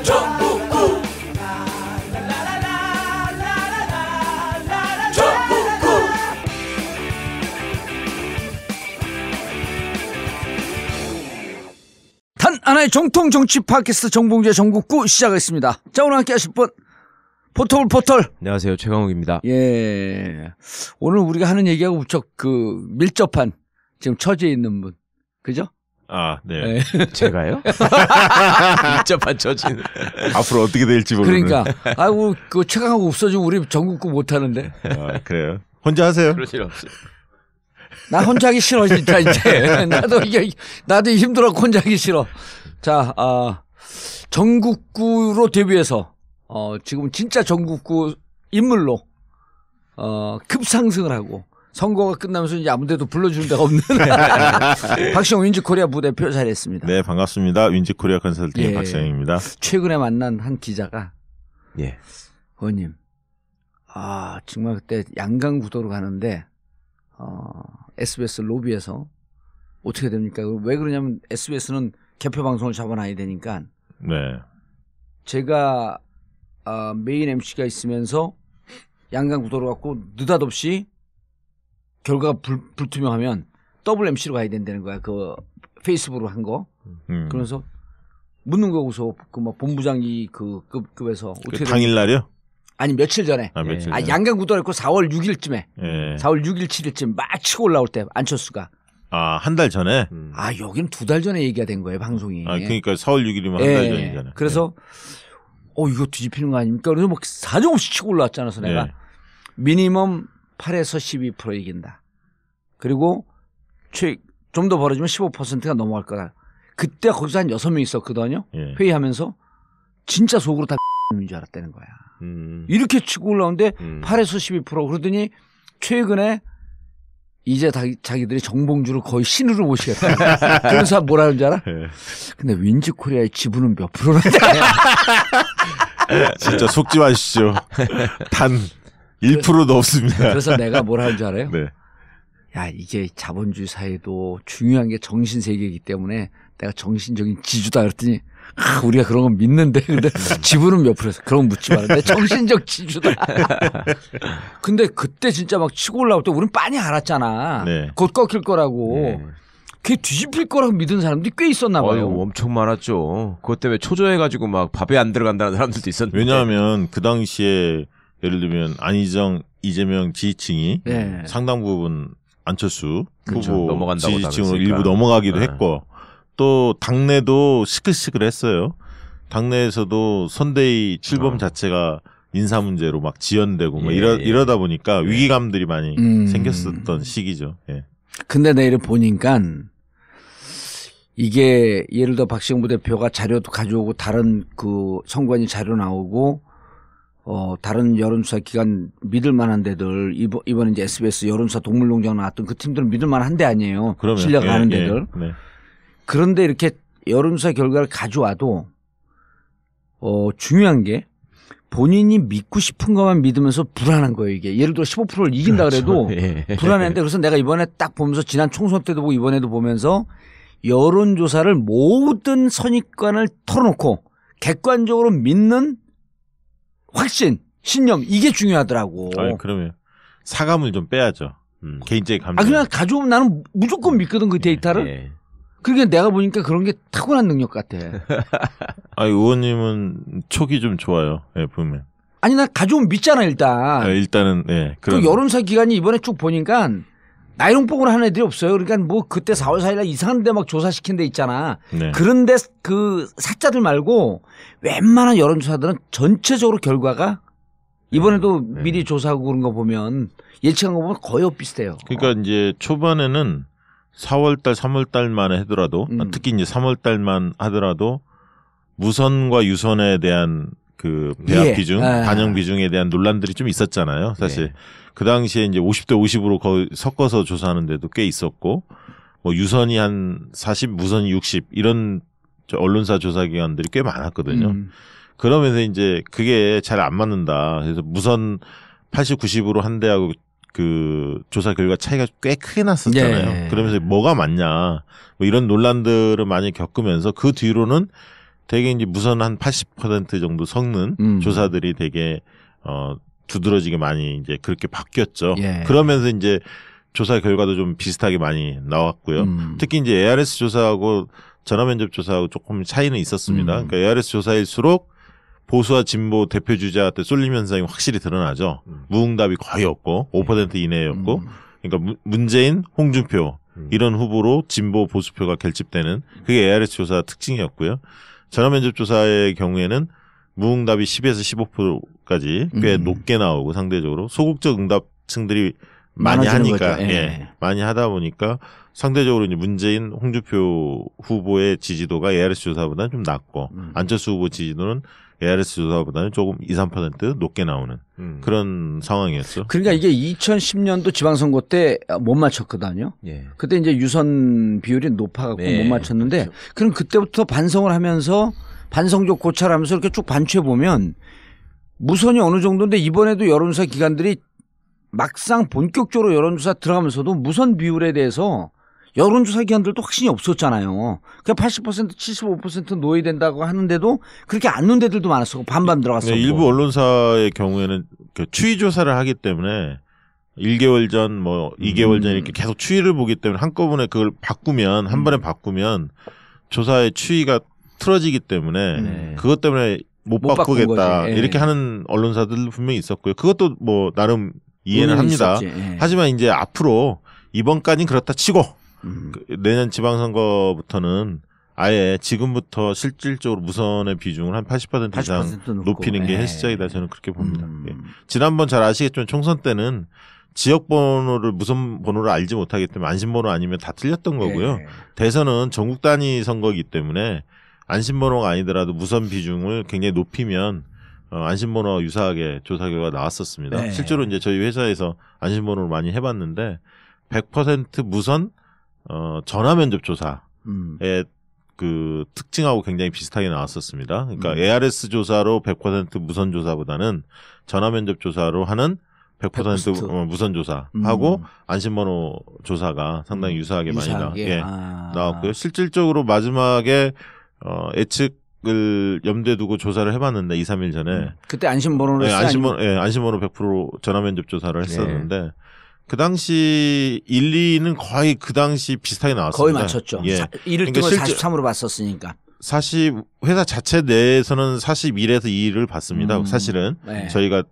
전국구 단 하나의 정통 정치 팟캐스트 정봉주의 전국구 시작하겠습니다. 자, 오늘 함께 하실 분 포털. 안녕하세요, 최강욱입니다. 예, 오늘 우리가 하는 얘기하고 무척 밀접한 지금 처지에 있는 분, 그죠? 아, 네. 제가요? 밀접한 처지는 앞으로 어떻게 될지 모르는. 그러니까 아이고 그 최강욱 없어지면 우리 전국구 못 하는데. 아, 그래요. 혼자 하세요. 그럴 일 없어요. 나 혼자 하기 싫어 진짜 이제. 나도 힘들어 혼자 하기 싫어. 자, 전국구로 데뷔해서 지금 진짜 전국구 인물로 급상승을 하고 선거가 끝나면서 이제 아무데도 불러주는 데가 없는 박시영 윈지코리아 부대표 자리했습니다. 네, 반갑습니다. 윈지코리아 컨설팅 예. 박시영입니다. 최근에 만난 한 기자가 예. 의원님, 정말 그때 양강구도로 가는데 SBS 로비에서 어떻게 됩니까? 왜 그러냐면 SBS는 개표 방송을 잡아놔야 되니까 네. 제가 메인 MC가 있으면서 양강구도로 갖고 느닷없이 결과가 불투명하면 더블 MC로 가야 된다는 거야. 그 페이스북으로 한 거. 그러면서 묻는 거고서 그 막 본부장이 그 급에서 어떻게 당일날이요? 아니 며칠 전에. 며칠 전에. 양강구도로 했고 4월 6일쯤에. 예. 4월 6일 7일쯤 막 치고 올라올 때 안철수가. 한 달 전에? 여기는 2달 전에 얘기가 된 거예요, 방송이. 그러니까 4월 6일이면 한 달 전이잖아요. 그래서 이거 뒤집히는 거 아닙니까? 그래서 막 사정없이 치고 올라왔잖아. 그래서 내가 미니멈 8에서 12% 이긴다. 그리고 좀 더 벌어지면 15%가 넘어갈 거다. 그때 거기서 한 6명 있었거든요. 예. 회의하면서 진짜 속으로 다 X인 줄 알았다는 거야. 이렇게 치고 올라오는데 8에서 12% 그러더니 최근에 이제 자기들이 정봉주를 거의 신으로 모시겠다. 그래서 뭐라는 줄 알아? 근데 윈지코리아의 지분은 몇 프로인데? 진짜 속지 마시죠. 단 1%도 없습니다. 그래서 내가 뭐라는 줄 알아요? 네. 야, 이게 자본주의 사회도 중요한 게 정신세계이기 때문에 내가 정신적인 지주다 그랬더니 우리가 그런 건 믿는데 근데 지분은 몇 프로였어? 그런 건 묻지 말았는데 정신적 지주다. 근데 그때 진짜 막 치고 올라올 때 우리는 빤히 알았잖아. 네. 곧 꺾일 거라고. 네. 그게 뒤집힐 거라고 믿은 사람들이 꽤 있었나 봐요. 엄청 많았죠. 그것 때문에 초조해가지고 막 밥에 안 들어간다는 사람들도 있었는데. 왜냐하면 그 당시에 예를 들면 안희정, 이재명 지지층이 상당 부분 안철수 후보 넘어간다고 지지층으로 나눴으니까. 일부 넘어가기도 했고 또 당내도 시끌시끌했어요. 당내에서도 선대위 출범 자체가 인사 문제로 막 지연되고 뭐 이러다 보니까 위기감들이 많이 생겼었던 시기죠. 예. 근데 내일 보니까 이게 예를 들어 박시영 부대표가 자료도 가져오고 다른 그 선관위 자료 나오고 다른 여론조사 기관 믿을 만한 데들 이번에 이제 SBS 여론조사 동물농장 나왔던 그 팀들은 믿을 만한 데 아니에요. 그러면 신뢰가 가는 데들. 네. 그런데 이렇게 여론조사 결과를 가져와도 중요한 게 본인이 믿고 싶은 것만 믿으면서 불안한 거예요, 이게. 예를 들어 15%를 이긴다 그래도 불안한데 그래서 내가 이번에 딱 보면서 지난 총선 때도 보고 이번에도 보면서 여론조사를 모든 선입관을 털어놓고 객관적으로 믿는 확신, 신념 이게 중요하더라고. 그러면 사감을 좀 빼야죠. 개인적인 감정. 그냥 가져오면 나는 무조건 믿거든 그 데이터를. 그러니까 내가 보니까 그런 게 타고난 능력 같아. 의원님은 촉이 좀 좋아요. 예, 보면. 아니 나 가져오면 믿잖아 일단. 일단은 그 여론조사 기관이 이번에 쭉 보니까 나이롱뽕을 하는 애들이 없어요. 그러니까 뭐 그때 4월 4일날 이상한 데 막 조사시킨 데 있잖아. 네. 그런데 그 사자들 말고 웬만한 여론조사들은 전체적으로 결과가 이번에도 미리 조사하고 그런 거 보면 예측한 거 보면 거의 비슷해요. 그러니까 이제 초반에는 4월달, 3월달만 하더라도 특히 이제 3월달만 하더라도 무선과 유선에 대한 그 배합 비중, 반영 비중에 대한 논란들이 좀 있었잖아요. 사실 그 당시에 이제 50대 50으로 거의 섞어서 조사하는 데도 꽤 있었고 뭐 유선이 한 40, 무선이 60 이런 언론사 조사 기관들이 꽤 많았거든요. 그러면서 이제 그게 잘 안 맞는다. 그래서 무선 80, 90으로 한 대하고 그 조사 결과 차이가 꽤 크게 났었잖아요. 예. 그러면서 뭐가 맞냐 뭐 이런 논란들을 많이 겪으면서 그 뒤로는 되게 이제 무선 한 80% 정도 섞는 조사들이 되게 두드러지게 많이 이제 그렇게 바뀌었죠. 예. 그러면서 이제 조사 결과도 좀 비슷하게 많이 나왔고요. 특히 이제 ARS 조사하고 전화면접 조사하고 조금 차이는 있었습니다. 그러니까 ARS 조사일수록 보수와 진보 대표 주자한테 쏠림 현상이 확실히 드러나죠. 무응답이 거의 없고 5% 이내였고, 그러니까 문재인, 홍준표 이런 후보로 진보 보수표가 결집되는 그게 ARS 조사 특징이었고요. 전화면접 조사의 경우에는 무응답이 10에서 15%까지 꽤 높게 나오고 상대적으로 소극적 응답층들이 많이 하니까 예. 많이 하다 보니까 상대적으로 이제 문재인, 홍준표 후보의 지지도가 ARS 조사보다는 좀 낮고 안철수 후보 지지도는 ARS 조사보다는 조금 2, 3% 높게 나오는 그런 상황이었죠. 그러니까 이게 2010년도 지방선거 때 못 맞췄거든요. 예. 그때 이제 유선 비율이 높아갖고 네, 못 맞췄는데 그렇죠. 그럼 그때부터 반성을 하면서 반성적 고찰하면서 이렇게 쭉 반추해 보면 무선이 어느 정도인데 이번에도 여론조사 기관들이 막상 본격적으로 여론조사 들어가면서도 무선 비율에 대해서 여론조사 기관들도 확신이 없었잖아요. 그냥 80% 75% 노예이 된다고 하는데도 그렇게 안 놓은 데들도 많았었고 반반 들어갔었고. 네, 일부 언론사의 경우에는 그 추이 조사를 하기 때문에 1개월 전, 뭐 2개월 전 이렇게 계속 추이를 보기 때문에 한꺼번에 그걸 바꾸면 한 번에 바꾸면 조사의 추이가 틀어지기 때문에 그것 때문에 못 바꾸겠다 이렇게 하는 언론사들 분명히 있었고요. 그것도 뭐 나름 이해는 합니다. 하지만 이제 앞으로 이번까지는 그렇다 치고 내년 지방선거부터는 아예 지금부터 실질적으로 무선의 비중을 한 80% 이상 높이는 게 헬스장이다 저는 그렇게 봅니다. 예. 지난번 잘 아시겠지만 총선 때는 지역 번호를 무선 번호를 알지 못하기 때문에 안심번호 아니면 다 틀렸던 거고요. 대선은 전국 단위 선거이기 때문에 안심번호가 아니더라도 무선 비중을 굉장히 높이면 안심번호와 유사하게 조사 결과가 나왔었습니다. 네. 실제로 이제 저희 회사에서 안심번호를 많이 해봤는데 100% 무선 전화 면접 조사의 그 특징하고 굉장히 비슷하게 나왔었습니다. 그러니까 ARS 조사로 100% 무선 조사보다는 전화 면접 조사로 하는 100% 무선 조사하고 안심번호 조사가 상당히 유사하게 많이 나왔고요. 실질적으로 마지막에 예측을 염두에 두고 조사를 해봤는데 2, 3일 전에 그때 안심번호를 안심번호 100% 전화 면접 조사를 했었는데 그 당시 1, 2는 거의 그 당시 비슷하게 나왔습니다. 거의 맞췄죠. 예. 1을 그러니까 뜨면 43으로 봤었으니까. 회사 자체 내에서는 41에서 2를 봤습니다. 사실은 저희가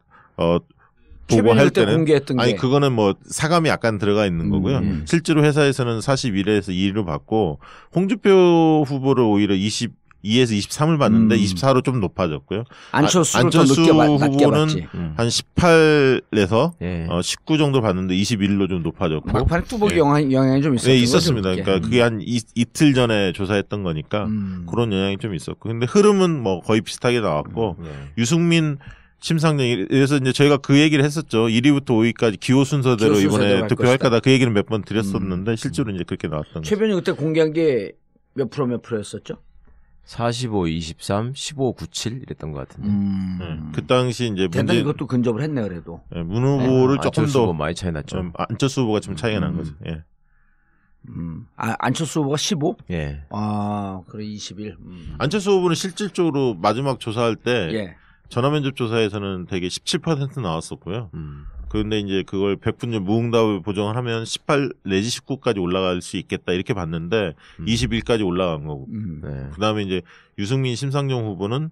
보고 할 때는 공개했던 아니 게. 그거는 뭐 사감이 약간 들어가 있는 거고요. 실제로 회사에서는 41에서 2를 봤고 홍준표 후보를 오히려 22에서 23을 봤는데 24로 좀 높아졌고요. 안철수 후보는 한 18에서 19 정도 봤는데 21로 좀 높아졌고. 막판에 뚜벅이 영향이 좀 있었죠. 네, 있었습니다. 그러니까 그게 한 이틀 전에 조사했던 거니까 그런 영향이 좀 있었고. 근데 흐름은 뭐 거의 비슷하게 나왔고 유승민 심상정 그래서 이제 저희가 그 얘기를 했었죠. 1위부터 5위까지 기호 순서대로 이번에 투표할 거다. 그 얘기는 몇 번 드렸었는데 실제로 이제 그렇게 나왔던 거죠. 최변이 그때 공개한 게 몇 프로였었죠? 45, 23, 15, 97 이랬던 것 같은데. 그 당시 이제 대단히 그것도 근접을 했네 그래도. 문 후보를 조금 더 많이 차이 났죠. 안철수 후보가 좀 차이가 난 거죠. 예. 안철수 후보가 15? 예. 아, 그래 21. 안철수 후보는 실질적으로 마지막 조사할 때 전화면접 조사에서는 되게 17% 나왔었고요. 그런데 이제 그걸 100% 무응답을 보정을 하면 18 내지 19까지 올라갈 수 있겠다 이렇게 봤는데 21까지 올라간 거고. 그다음에 이제 유승민 심상정 후보는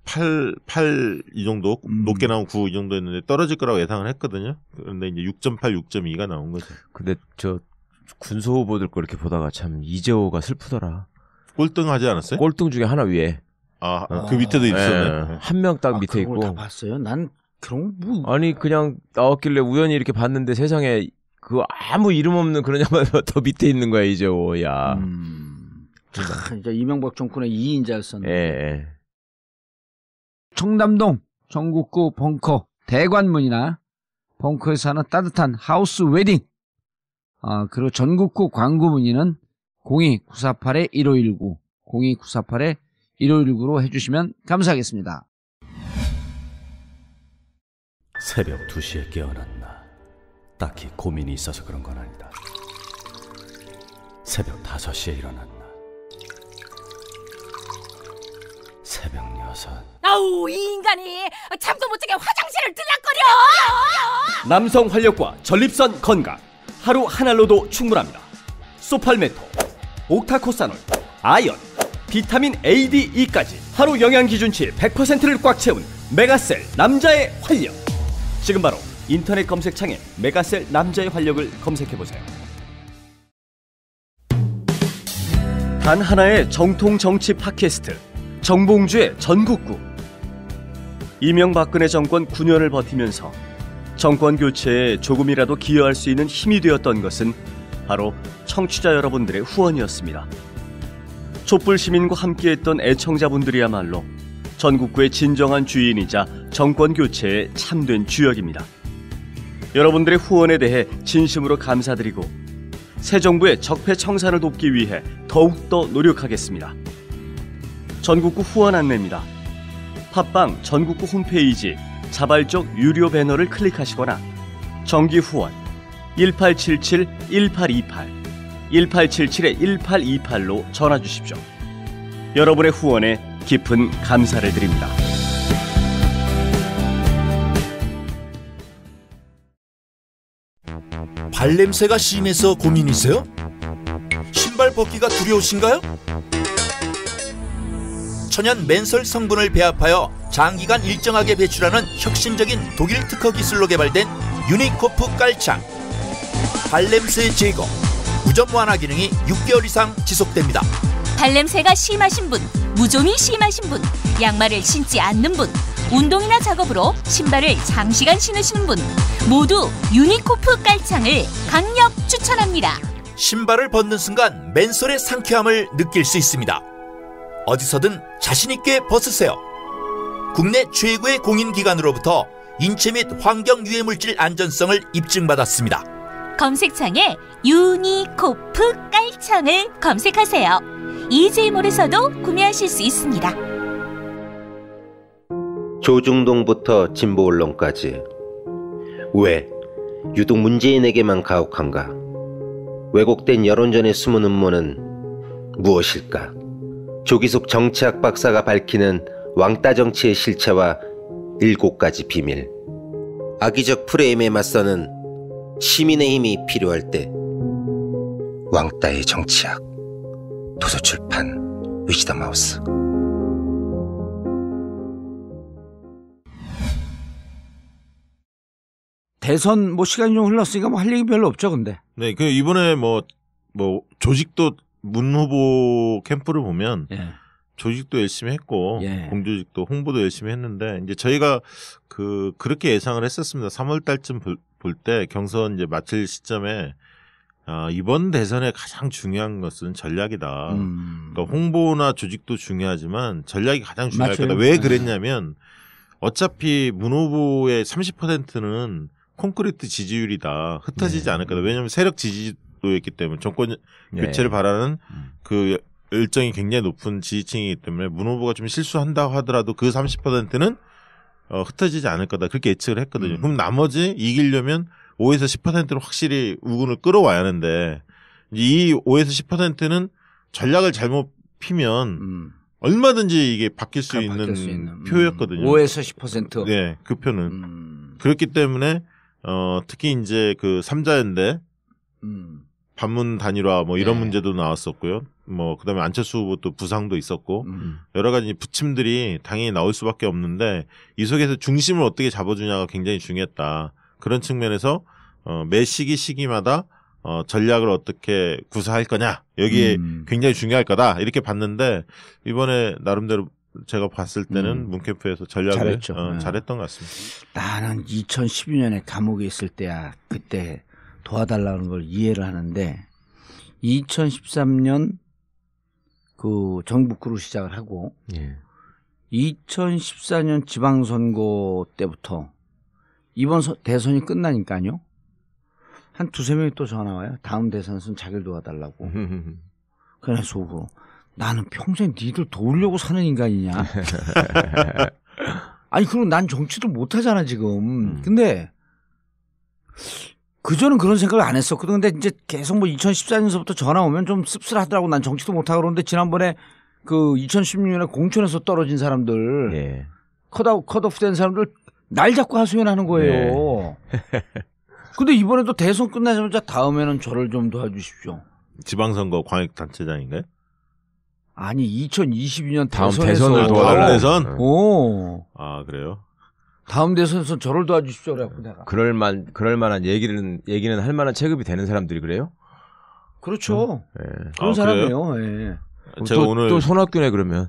8 이 정도 높게 나온 9 이 정도였는데 떨어질 거라고 예상을 했거든요. 그런데 이제 6.8, 6.2가 나온 거죠. 근데 저 군소 후보들 거 이렇게 보다가 참 이재호가 슬프더라. 꼴등하지 않았어요? 꼴등 중에 하나 위에. 그 밑에도 있었네. 한 명 딱 밑에 있고. 그걸 다 봤어요? 난 그런 뭐 아니 그냥 나왔길래 우연히 이렇게 봤는데 세상에 그 아무 이름 없는 그런 양반 더 밑에 있는 거야 이재호야. 진짜 이명박 정권의 2인자였었네. 예. 청담동 전국구 벙커 대관문이나 벙커에서 하는 따뜻한 하우스 웨딩. 그리고 전국구 광고 문의는 02-948-1519 02-948-1519로 해주시면 딱히 고민이 있어서 그런 건 아니다. 새벽 5시에 일어났나? 새벽 6. 아우, 이 인간이 잠도 못 자게 화장실을 들락거려. 남성 활력과 전립선 건강, 하루 한 알로도 충분합니다. 소팔메토, 옥타코사놀, 아연, 비타민 A, D, E까지 하루 영양 기준치 100%를 꽉 채운 메가셀 남자의 활력. 지금 바로 인터넷 검색창에 메가셀 남자의 활력을 검색해보세요. 단 하나의 정통 정치 팟캐스트, 정봉주의 전국구. 이명박근혜 정권 9년을 버티면서 정권 교체에 조금이라도 기여할 수 있는 힘이 되었던 것은 바로 청취자 여러분들의 후원이었습니다. 촛불 시민과 함께했던 애청자분들이야말로 전국구의 진정한 주인이자 정권 교체의 참된 주역입니다. 여러분들의 후원에 대해 진심으로 감사드리고 새 정부의 적폐청산을 돕기 위해 더욱더 노력하겠습니다. 전국구 후원 안내입니다. 팟빵 전국구 홈페이지 자발적 유료 배너를 클릭하시거나 정기 후원 1877-1828 1877-1828로 전화 주십시오. 여러분의 후원에 깊은 감사를 드립니다. 발냄새가 심해서 고민이세요? 신발 벗기가 두려우신가요? 천연 맨솔 성분을 배합하여 장기간 일정하게 배출하는 혁신적인 독일 특허 기술로 개발된 유니코프 깔창. 발냄새 제거, 무좀 완화 기능이 6개월 이상 지속됩니다. 발냄새가 심하신 분, 무좀이 심하신 분, 양말을 신지 않는 분, 운동이나 작업으로 신발을 장시간 신으시는 분 모두 유니코프 깔창을 강력 추천합니다. 신발을 벗는 순간 맨솔의 상쾌함을 느낄 수 있습니다. 어디서든 자신있게 벗으세요. 국내 최고의 공인기관으로부터 인체 및 환경 유해 물질 안전성을 입증받았습니다. 검색창에 유니코프 깔창을 검색하세요. EJ몰에서도 구매하실 수 있습니다. 조중동부터 진보 언론까지 왜 유독 문재인에게만 가혹한가? 왜곡된 여론전의 숨은 음모는 무엇일까? 조기숙 정치학 박사가 밝히는 왕따 정치의 실체와 7가지 비밀. 악의적 프레임에 맞서는 시민의 힘이 필요할 때 왕따의 정치학. 도서출판 위즈덤 하우스. 대선 시간이 좀 흘렀으니까 할 얘기 별로 없죠, 근데. 네, 그 이번에 조직도 문 후보 캠프를 보면 조직도 열심히 했고 공조직도 홍보도 열심히 했는데 이제 저희가 그렇게 예상을 했었습니다. 3월 달쯤 볼 때 경선 이제 마칠 시점에 이번 대선에 가장 중요한 것은 전략이다. 그러니까 홍보나 조직도 중요하지만 전략이 가장 중요할 거다. 왜 그랬냐면 어차피 문 후보의 30%는 콘크리트 지지율이다. 흩어지지 않을 거다. 왜냐하면 세력 지지도였기 때문에 정권 교체를 바라는 그 열정이 굉장히 높은 지지층이기 때문에 문 후보가 좀 실수한다고 하더라도 그 30%는 흩어지지 않을 거다. 그렇게 예측을 했거든요. 그럼 나머지 이기려면 5에서 10%는 확실히 우군을 끌어와야 하는데 이 5에서 10%는 전략을 잘못 피면 얼마든지 이게 바뀔 수 있는 표였거든요. 5에서 10%. 네, 그 표는. 그렇기 때문에 특히 이제 그 3자연대 반문 단일화 이런 문제도 나왔었고요. 그다음에 안철수 후보 또 부상도 있었고 여러 가지 부침들이 당연히 나올 수밖에 없는데 이 속에서 중심을 어떻게 잡아주냐가 굉장히 중요했다. 그런 측면에서 매 시기마다 전략을 어떻게 구사할 거냐 여기에 굉장히 중요할 거다 이렇게 봤는데 이번에 나름대로 제가 봤을 때는 문캠프에서 전략을 잘했던 것 같습니다. 나는 2012년에 감옥에 있을 때야 그때 도와달라는 걸 이해를 하는데 2013년 그 정북구로 시작을 하고 2014년 지방선거 때부터 이번 대선이 끝나니까요. 한 2-3명이 또 전화 와요. 다음 대선은 자기를 도와달라고. 그래서 속으로 나는 평생 니들 도우려고 사는 인간이냐. 아니 그럼 난 정치도 못하잖아 지금. 근데 그전은 그런 생각을 안 했었거든. 근데 이제 계속 뭐 2014년서부터 전화 오면 좀 씁쓸하더라고. 난 정치도 못하고 그러는데 지난번에 그 2016년에 공천에서 떨어진 사람들, 예. 컷오프 된 사람들 날 잡고 하소연하는 거예요. 근데 이번에도 대선 끝나자마자 다음에는 저를 좀 도와주십시오. 지방선거 광역단체장인가요? 아니 2022년 다음 대선에서 대선을 도와달라고. 대선? 오. 아 그래요? 다음 대선에서 저를 도와주십시오. 그래갖고 내가. 그럴 만한 얘기는 할 만한 체급이 되는 사람들이 그래요? 그렇죠. 예. 그런 아, 사람이에요. 예. 제가 오늘 또 손학규네 그러면.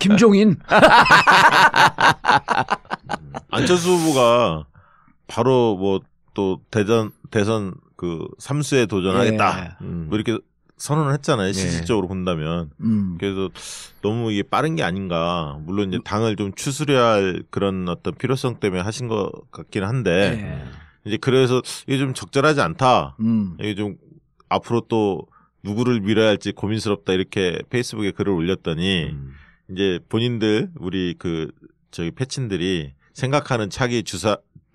김종인. 안철수 후보가 바로 뭐 또 대선 그 3수에 도전하겠다. 뭐 이렇게 선언을 했잖아요. 실질적으로 본다면. 그래서 너무 이게 빠른 게 아닌가. 물론 이제 당을 좀 추스려야 할 그런 어떤 필요성 때문에 하신 것 같긴 한데 이제 그래서 이게 좀 적절하지 않다. 이게 좀 앞으로 또 누구를 밀어야 할지 고민스럽다 이렇게 페이스북에 글을 올렸더니 이제 본인들 우리 그 저기 패친들이 생각하는 차기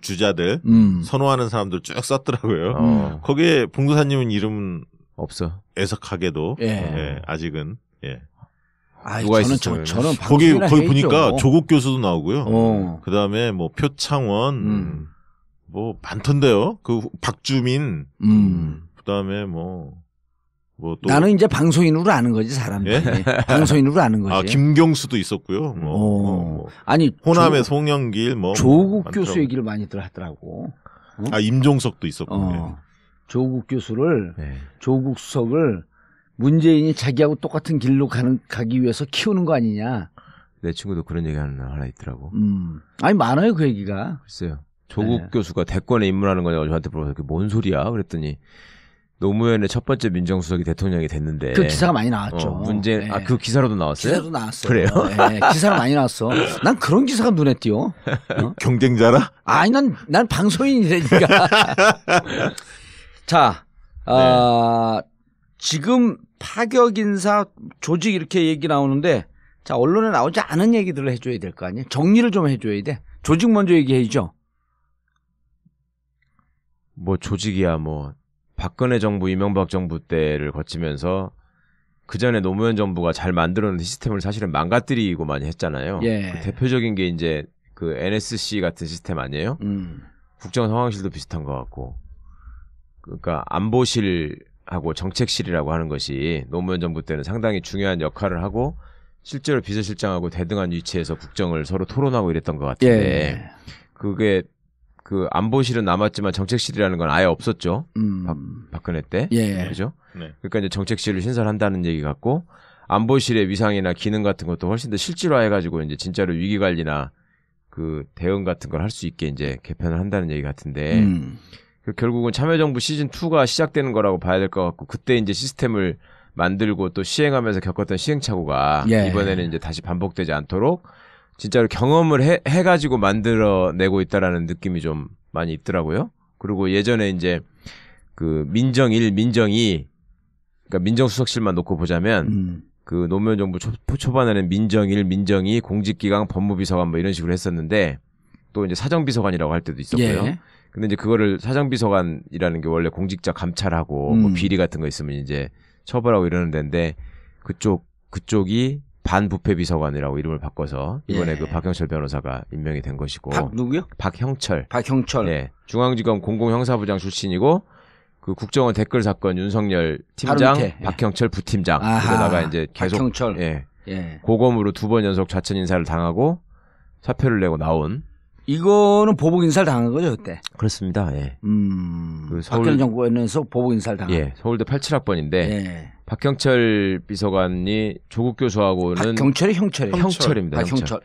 주자들 선호하는 사람들 쭉 썼더라고요. 거기에 봉도사님은 이름은 없어. 애석하게도 예. 예, 아직은 예. 아, 누가 저는 있었어요, 저는 거기 방송이나 보니까 해야죠. 조국 교수도 나오고요. 그다음에 뭐 표창원 뭐 많던데요. 그 박주민 그다음에 뭐 또 나는 이제 방송인으로 아는 거지 사람들이. 방송인으로 아는 거지. 아 김경수도 있었고요. 뭐 아니 호남의 송영길 뭐 조국 많더라고요. 교수 얘기를 많이들 하더라고. 아 임종석도 있었고. 예. 조국 교수를 네. 조국 수석을 문재인이 자기하고 똑같은 길로 가기 위해서 키우는 거 아니냐. 내 친구도 그런 얘기 하나 있더라고. 아니 많아요 그 얘기가. 글쎄요. 조국 교수가 대권에 입문하는 거냐고 저한테 물어봐서 그게 뭔 소리야? 그랬더니 노무현의 첫 번째 민정수석이 대통령이 됐는데 그 기사가 많이 나왔죠. 문재인 그 기사로도 나왔어요? 기사도 나왔어요. 그래요? 기사가 많이 나왔어. 난 그런 기사가 눈에 띄어. 경쟁자라? 아니 난 방송인이라니까. 자, 지금 파격 인사 조직 이렇게 얘기 나오는데 자 언론에 나오지 않은 얘기들을 해줘야 될 거 아니에요. 정리를 좀 해줘야 돼. 조직 먼저 얘기해야죠. 뭐 조직이야 뭐 박근혜 정부, 이명박 정부 때를 거치면서 그 전에 노무현 정부가 잘 만들어놓은 시스템을 사실은 망가뜨리고 많이 했잖아요. 예. 그 대표적인 게 이제 그 NSC 같은 시스템 아니에요? 국정상황실도 비슷한 것 같고. 그러니까 안보실하고 정책실이라고 하는 것이 노무현 정부 때는 상당히 중요한 역할을 하고 실제로 비서실장하고 대등한 위치에서 국정을 서로 토론하고 이랬던 것 같은데 그게 그 안보실은 남았지만 정책실이라는 건 아예 없었죠. 박근혜 때. 그죠? 네. 그러니까 이제 정책실을 신설한다는 얘기 같고 안보실의 위상이나 기능 같은 것도 훨씬 더 실질화해가지고 이제 진짜로 위기 관리나 그 대응 같은 걸 할 수 있게 이제 개편을 한다는 얘기 같은데 결국은 참여정부 시즌2가 시작되는 거라고 봐야 될 것 같고 그때 이제 시스템을 만들고 또 시행하면서 겪었던 시행착오가 이번에는 이제 다시 반복되지 않도록 진짜로 경험을 해가지고 만들어내고 있다라는 느낌이 좀 많이 있더라고요. 그리고 예전에 이제 그 민정 1, 민정 2, 그러니까 민정수석실만 놓고 보자면 그 노무현 정부 초반에는 민정 1, 민정 2, 공직기강, 법무비서관 뭐 이런 식으로 했었는데 또 이제 사정비서관이라고 할 때도 있었고요. 근데 이제 그거를 사정비서관이라는 게 원래 공직자 감찰하고 뭐 비리 같은 거 있으면 이제 처벌하고 이러는 데인데 그쪽이 반부패비서관이라고 이름을 바꿔서 이번에 그 박형철 변호사가 임명이 된 것이고. 누구요? 박형철. 예. 중앙지검 공공형사부장 출신이고 그 국정원 댓글 사건 윤석열 팀장, 박형철 부팀장. 그러다가 이제 계속 박형철. 고검으로 2번 연속 좌천 인사를 당하고 사표를 내고 나온. 이거는 보복 인사를 당한 거죠 그때. 그렇습니다. 예. 그 박근혜 정부에서 보복 인사를 당한. 예. 서울대 87학번인데. 박형철 비서관이 조국 교수하고는 박형철이 형철이에요. 형철입니다. 박형철.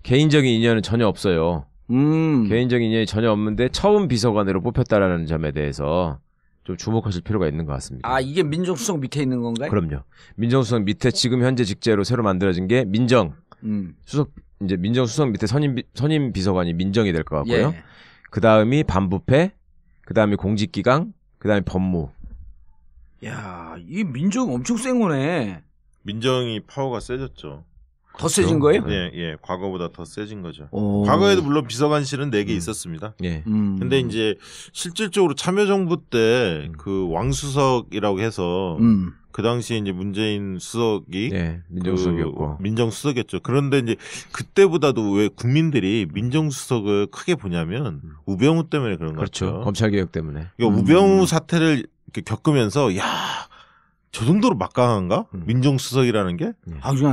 개인적인 인연은 전혀 없어요. 개인적인 인연이 전혀 없는데 처음 비서관으로 뽑혔다라는 점에 대해서 좀 주목하실 필요가 있는 것 같습니다. 아 이게 민정수석 밑에 있는 건가요? 그럼요. 민정수석 밑에 지금 현재 직제로 새로 만들어진 게 민정. 수석 이제 민정수석 밑에 선임 비서관이 민정이 될 것 같고요. 그 다음이 반부패, 그 다음이 공직기강, 그 다음이 법무. 야, 이 민정 엄청 센 거네. 민정이 파워가 세졌죠. 더 세진 거예요? 예. 과거보다 더 세진 거죠. 오. 과거에도 물론 비서관실은 4개 있었습니다. 예. 근데 이제 실질적으로 참여정부 때 그 왕수석이라고 해서 그 당시에 이제 문재인 수석이 민정수석이었고 민정수석이었죠. 그런데 이제 그때보다도 왜 국민들이 민정수석을 크게 보냐면 우병우 때문에 그런 그렇죠. 거죠. 검찰개혁 때문에. 그러니까 우병우 사태를 이렇게 겪으면서 저 정도로 막강한가? 민정수석이라는 게?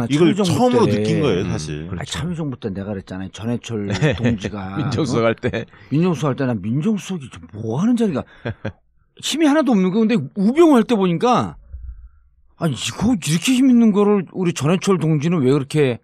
이걸 처음으로 느낀 거예요, 사실. 그렇죠. 참여정부 때 내가 그랬잖아요. 전해철 동지가 민정수석 할 때. 민정수석 할 때 난 민정수석이 뭐 하는 자리가 힘이 하나도 없는 거. 근데 우병우 할 때 보니까 아니 이거 이렇게 힘 있는 거를 우리 전해철 동지는 왜 그렇게?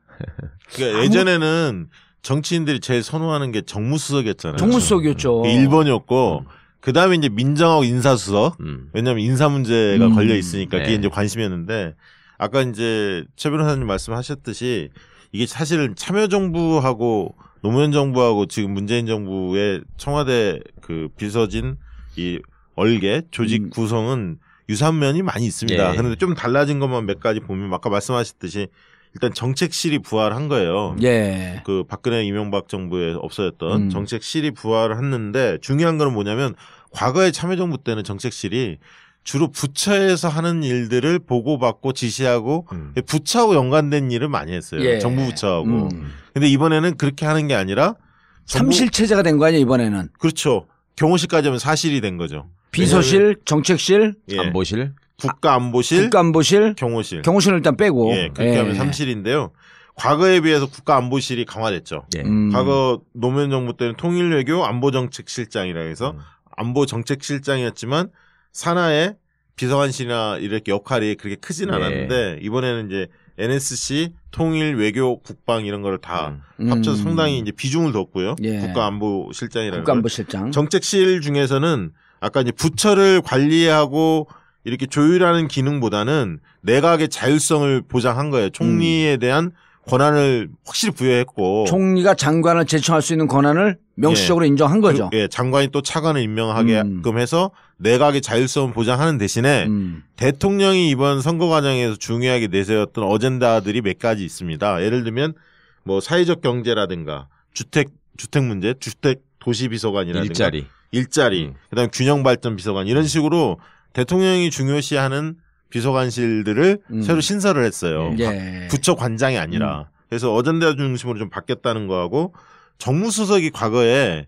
그러니까 예전에는 정치인들이 제일 선호하는 게 정무수석이었잖아요. 정무수석이었죠. 1번이었고 그 다음에 이제 민정하고 인사수석. 왜냐하면 인사 문제가 걸려 있으니까 그게 이제 관심이었는데 아까 이제 최 변호사님 말씀하셨듯이 이게 사실은 참여정부하고 노무현 정부하고 지금 문재인 정부의 청와대 그 비서진 이 얼개 조직 구성은 유사한 면이 많이 있습니다. 그런데 좀 달라진 것만 몇 가지 보면 아까 말씀하셨듯이 일단 정책실이 부활한 거예요. 예. 그 박근혜 이명박 정부에 없어졌던 정책실이 부활을 했는데 중요한 건 뭐냐면 과거의 참여정부 때는 정책실이 주로 부처에서 하는 일들을 보고받고 지시하고 부처하고 연관된 일을 많이 했어요. 예. 정부 부처하고. 근데 이번에는 그렇게 하는 게 아니라 삼실체제가 된 거 아니에요, 이번에는. 그렇죠. 경호실까지 하면 사실이 된 거죠. 비서실, 정책실, 안보실, 국가안보실, 경호실. 경호실은 일단 빼고. 그렇게 하면 3실인데요. 과거에 비해서 국가안보실이 강화됐죠. 과거 노무현 정부 때는 통일외교 안보정책실장이라 해서 안보정책실장이었지만 산하의 비서관실이나 이렇게 역할이 그렇게 크진 않았는데 이번에는 이제 NSC, 통일, 외교, 국방 이런 거를 다 합쳐서 상당히 이제 비중을 뒀고요. 국가안보실장이라는 국가안보실장. 정책실 중에서는 아까 이제 부처를 관리하고 이렇게 조율하는 기능보다는 내각의 자율성을 보장한 거예요. 총리에 대한 권한을 확실히 부여했고 총리가 장관을 제청할 수 있는 권한을 명시적으로 인정한 거죠. 장관이 또 차관을 임명하게끔 해서 내각의 자율성을 보장하는 대신에 대통령이 이번 선거 과정에서 중요하게 내세웠던 어젠다들이 몇 가지 있습니다. 예를 들면 뭐 사회적 경제라든가 주택 문제, 주택 도시 비서관이라든가 일자리, 그다음에 균형 발전 비서관 이런 식으로 대통령이 중요시하는 비서관실들을 새로 신설을 했어요. 부처 관장이 아니라. 그래서 어젠다 중심으로 좀 바뀌었다는 거하고 정무수석이 과거에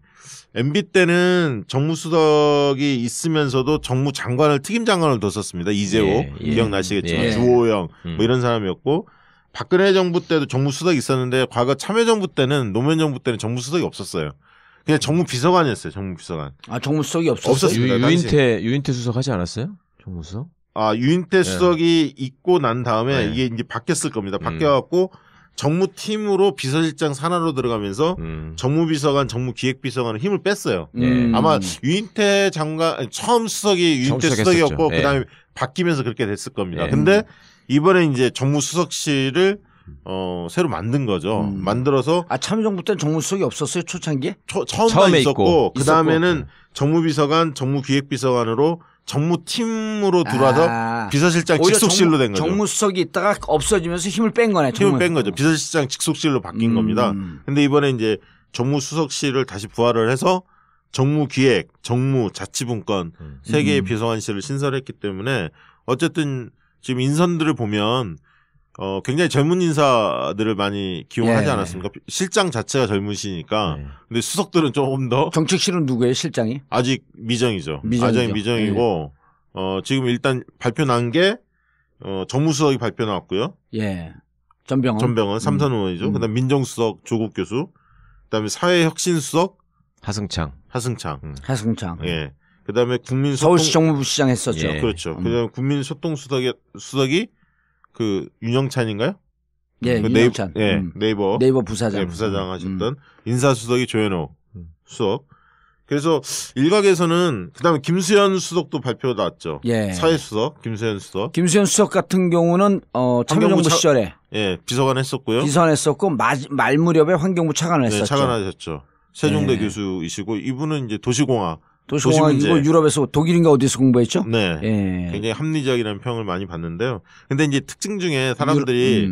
MB 때는 정무수석이 있으면서도 정무장관을 특임장관을 뒀었습니다. 이재호 기억나시겠지만 주호영 뭐 이런 사람이었고 박근혜 정부 때도 정무수석이 있었는데 과거 참여정부 때는 노무현 정부 때는 정무수석이 없었어요. 그냥 정무비서관이었어요. 정무비서관. 아 정무수석이 없었어요? 유인태 수석 하지 않았어요? 정무수석? 아 유인태 수석이 있고 난 다음에 이게 이제 바뀌었을 겁니다. 바뀌어갖고 정무팀으로 비서실장 산하로 들어가면서 정무비서관, 정무기획비서관을 힘을 뺐어요. 아마 유인태 장관 처음 수석이 유인태 수석이었고 그다음에 바뀌면서 그렇게 됐을 겁니다. 근데 이번에 이제 정무수석실을 새로 만든 거죠. 만들어서 참여정부 때는 정무수석이 없었어요 초창기에? 처음에 있었고 그 다음에는 정무비서관, 정무기획비서관으로 정무팀으로 들어와서 비서실장 직속실로 된 거죠. 정무수석이 있다가 없어지면서 힘을 뺀 거네. 힘을 뺀 거죠. 비서실장 직속실로 바뀐 겁니다. 근데 이번에 이제 정무수석실을 다시 부활을 해서 정무기획, 정무자치분권 세 개의 비서관실을 신설했기 때문에 어쨌든 지금 인선들을 보면 굉장히 젊은 인사들을 많이 기용하지 않았습니까? 실장 자체가 젊으시니까. 근데 수석들은 조금 더. 정책실은 누구예요, 실장이? 아직 미정이죠. 아직 미정이고, 지금 일단 발표 난 게, 정무수석이 발표 나왔고요. 전병헌, 삼선 의원이죠. 그 다음 민정수석 조국 교수. 그 다음에 사회혁신수석. 하승창. 예. 그 다음에 서울시 정무부시장 했었죠. 그렇죠. 그 다음에 국민소통수석이 그 윤영찬인가요? 윤영찬. 네이버 부사장. 부사장 하셨던 인사수석이 조현옥 수석. 그래서 일각에서는 그다음에 김수현 수석도 발표 나왔죠. 사회수석 김수현 수석. 김수현 수석 같은 경우는 참여정부 시절에 비서관 했었고요. 비서관했었고 말 무렵에 환경부 차관을 했었죠. 차관하셨죠. 세종대 교수이시고 이분은 이제 도시공학 이거 유럽에서 독일인가 어디서 공부했죠? 굉장히 합리적이라는 평을 많이 받는데요. 근데 이제 특징 중에 사람들이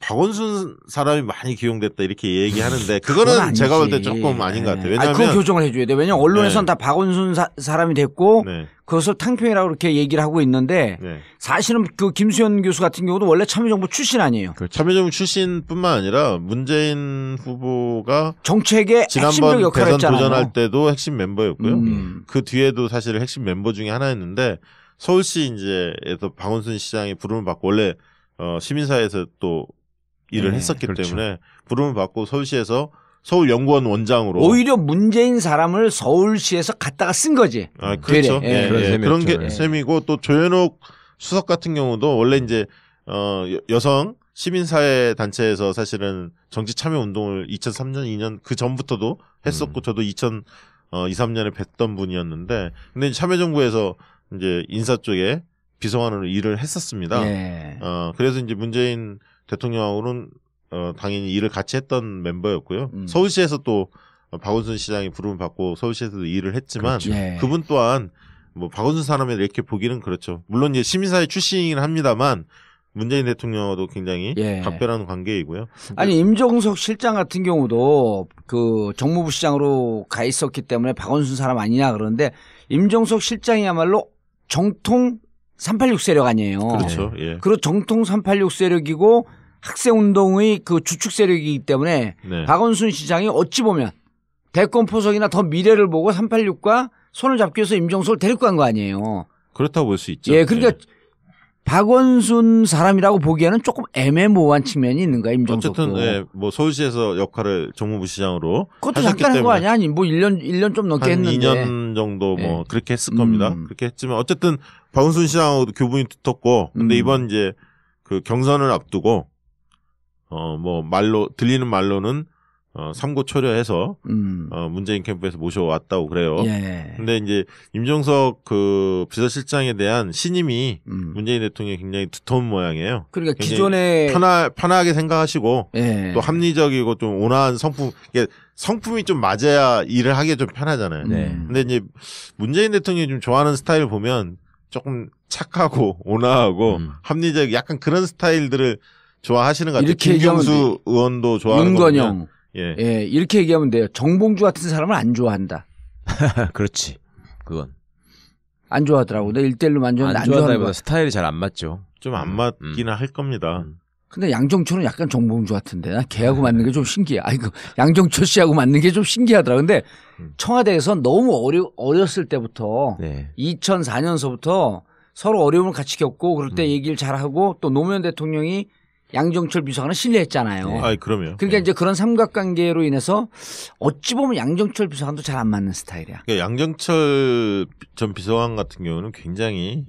박원순 사람이 많이 기용됐다 이렇게 얘기하는데 그거는 제가 볼 때 조금 아닌 것 같아요. 왜냐하면 그거 교정을 해줘야 돼. 왜냐하면 언론에서는 다 박원순 사람이 됐고 그것을 탕평이라고 그렇게 얘기를 하고 있는데 사실은 그 김수현 교수 같은 경우도 원래 참여정부 출신 아니에요. 참여정부 출신뿐만 아니라 문재인 후보가 정책의 핵심적 역할을 대선 했잖아요. 도전할 때도 핵심 멤버였고요. 그 뒤에도 사실 핵심 멤버 중에 하나였는데 서울시 이제에서 박원순 시장이 부름을 받고 원래 시민사회에서 또 일을 했었기 때문에 부름을 받고 서울시에서 서울연구원 원장으로 오히려 문재인 사람을 서울시에서 갖다가 쓴 거지. 그렇죠. 그런 게 셈이고 또 조현옥 수석 같은 경우도 원래 이제 여성 시민사회 단체에서 사실은 정치 참여 운동을 2003년, 2년 그 전부터도 했었고 저도 2003년에 뵀던 분이었는데 근데 참여정부에서 이제 인사 쪽에 비서관으로 일을 했었습니다. 그래서 이제 문재인 대통령하고는 당연히 일을 같이 했던 멤버였고요. 서울시에서 또 박원순 시장이 부름을 받고 서울시에서도 일을 했지만 그분 또한 뭐 박원순 사람을 이렇게 보기는 그렇죠. 물론 이제 시민사회 출신이긴 합니다만 문재인 대통령하고도 굉장히 각별한 관계이고요. 아니 임종석 실장 같은 경우도 그 정무부 시장으로 가 있었기 때문에 박원순 사람 아니냐 그러는데 임종석 실장이야말로 정통 386 세력 아니에요. 그렇죠. 그리고 정통 386 세력이고 학생운동의 그 주축 세력이기 때문에 박원순 시장이 어찌 보면 대권 포석이나 더 미래를 보고 386과 손을 잡기 위해서 임종석을 데리고 간 거 아니에요. 그렇다고 볼 수 있죠. 그러니까 박원순 사람이라고 보기에는 조금 애매모호한 측면이 있는 거야, 임종석도. 어쨌든 뭐 서울시에서 역할을 정무부 시장으로 그것도 잠깐 한 거 아니야? 아니 뭐 1년 좀 넘게 한 했는데. 2년 정도 뭐 그렇게 했을 겁니다. 그렇게 했지만 어쨌든 박원순 시장하고도 교분이 두텁고 근데 이번 이제 그 경선을 앞두고 뭐 들리는 말로는 삼고 초려해서 문재인 캠프에서 모셔왔다고 그래요. 근데 이제 임종석 그 비서실장에 대한 신임이 문재인 대통령이 굉장히 두터운 모양이에요. 그러니까 기존에 편하게 생각하시고 또 합리적이고 좀 온화한 성품이 좀 맞아야 일을 하기에 좀 편하잖아요. 근데 이제 문재인 대통령이 좀 좋아하는 스타일 보면 조금 착하고 온화하고 합리적 약간 그런 스타일들을 좋아하시는 것 같아요. 김경수 의원도 좋아하는 윤건영. 이렇게 얘기하면 돼요. 정봉주 같은 사람을 안 좋아한다. 그렇지. 그건. 안 좋아하더라고. 내가 1대1로 안 좋아한다기보다 스타일이 잘 안 맞죠. 좀 안 맞기는 할 겁니다. 근데 양정철은 약간 정봉주 같은데. 난 걔하고 맞는 게 좀 신기해. 아이고, 양정철 씨하고 맞는 게 좀 신기하더라. 근데 청와대에서 너무 어렸을 때부터 2004년서부터 서로 어려움을 같이 겪고 그럴 때 얘기를 잘하고 또 노무현 대통령이 양정철 비서관을 신뢰했잖아요. 그럼요. 그러니까 이제 그런 삼각관계로 인해서 어찌 보면 양정철 비서관도 잘 안 맞는 스타일이야. 그러니까 양정철 전 비서관 같은 경우는 굉장히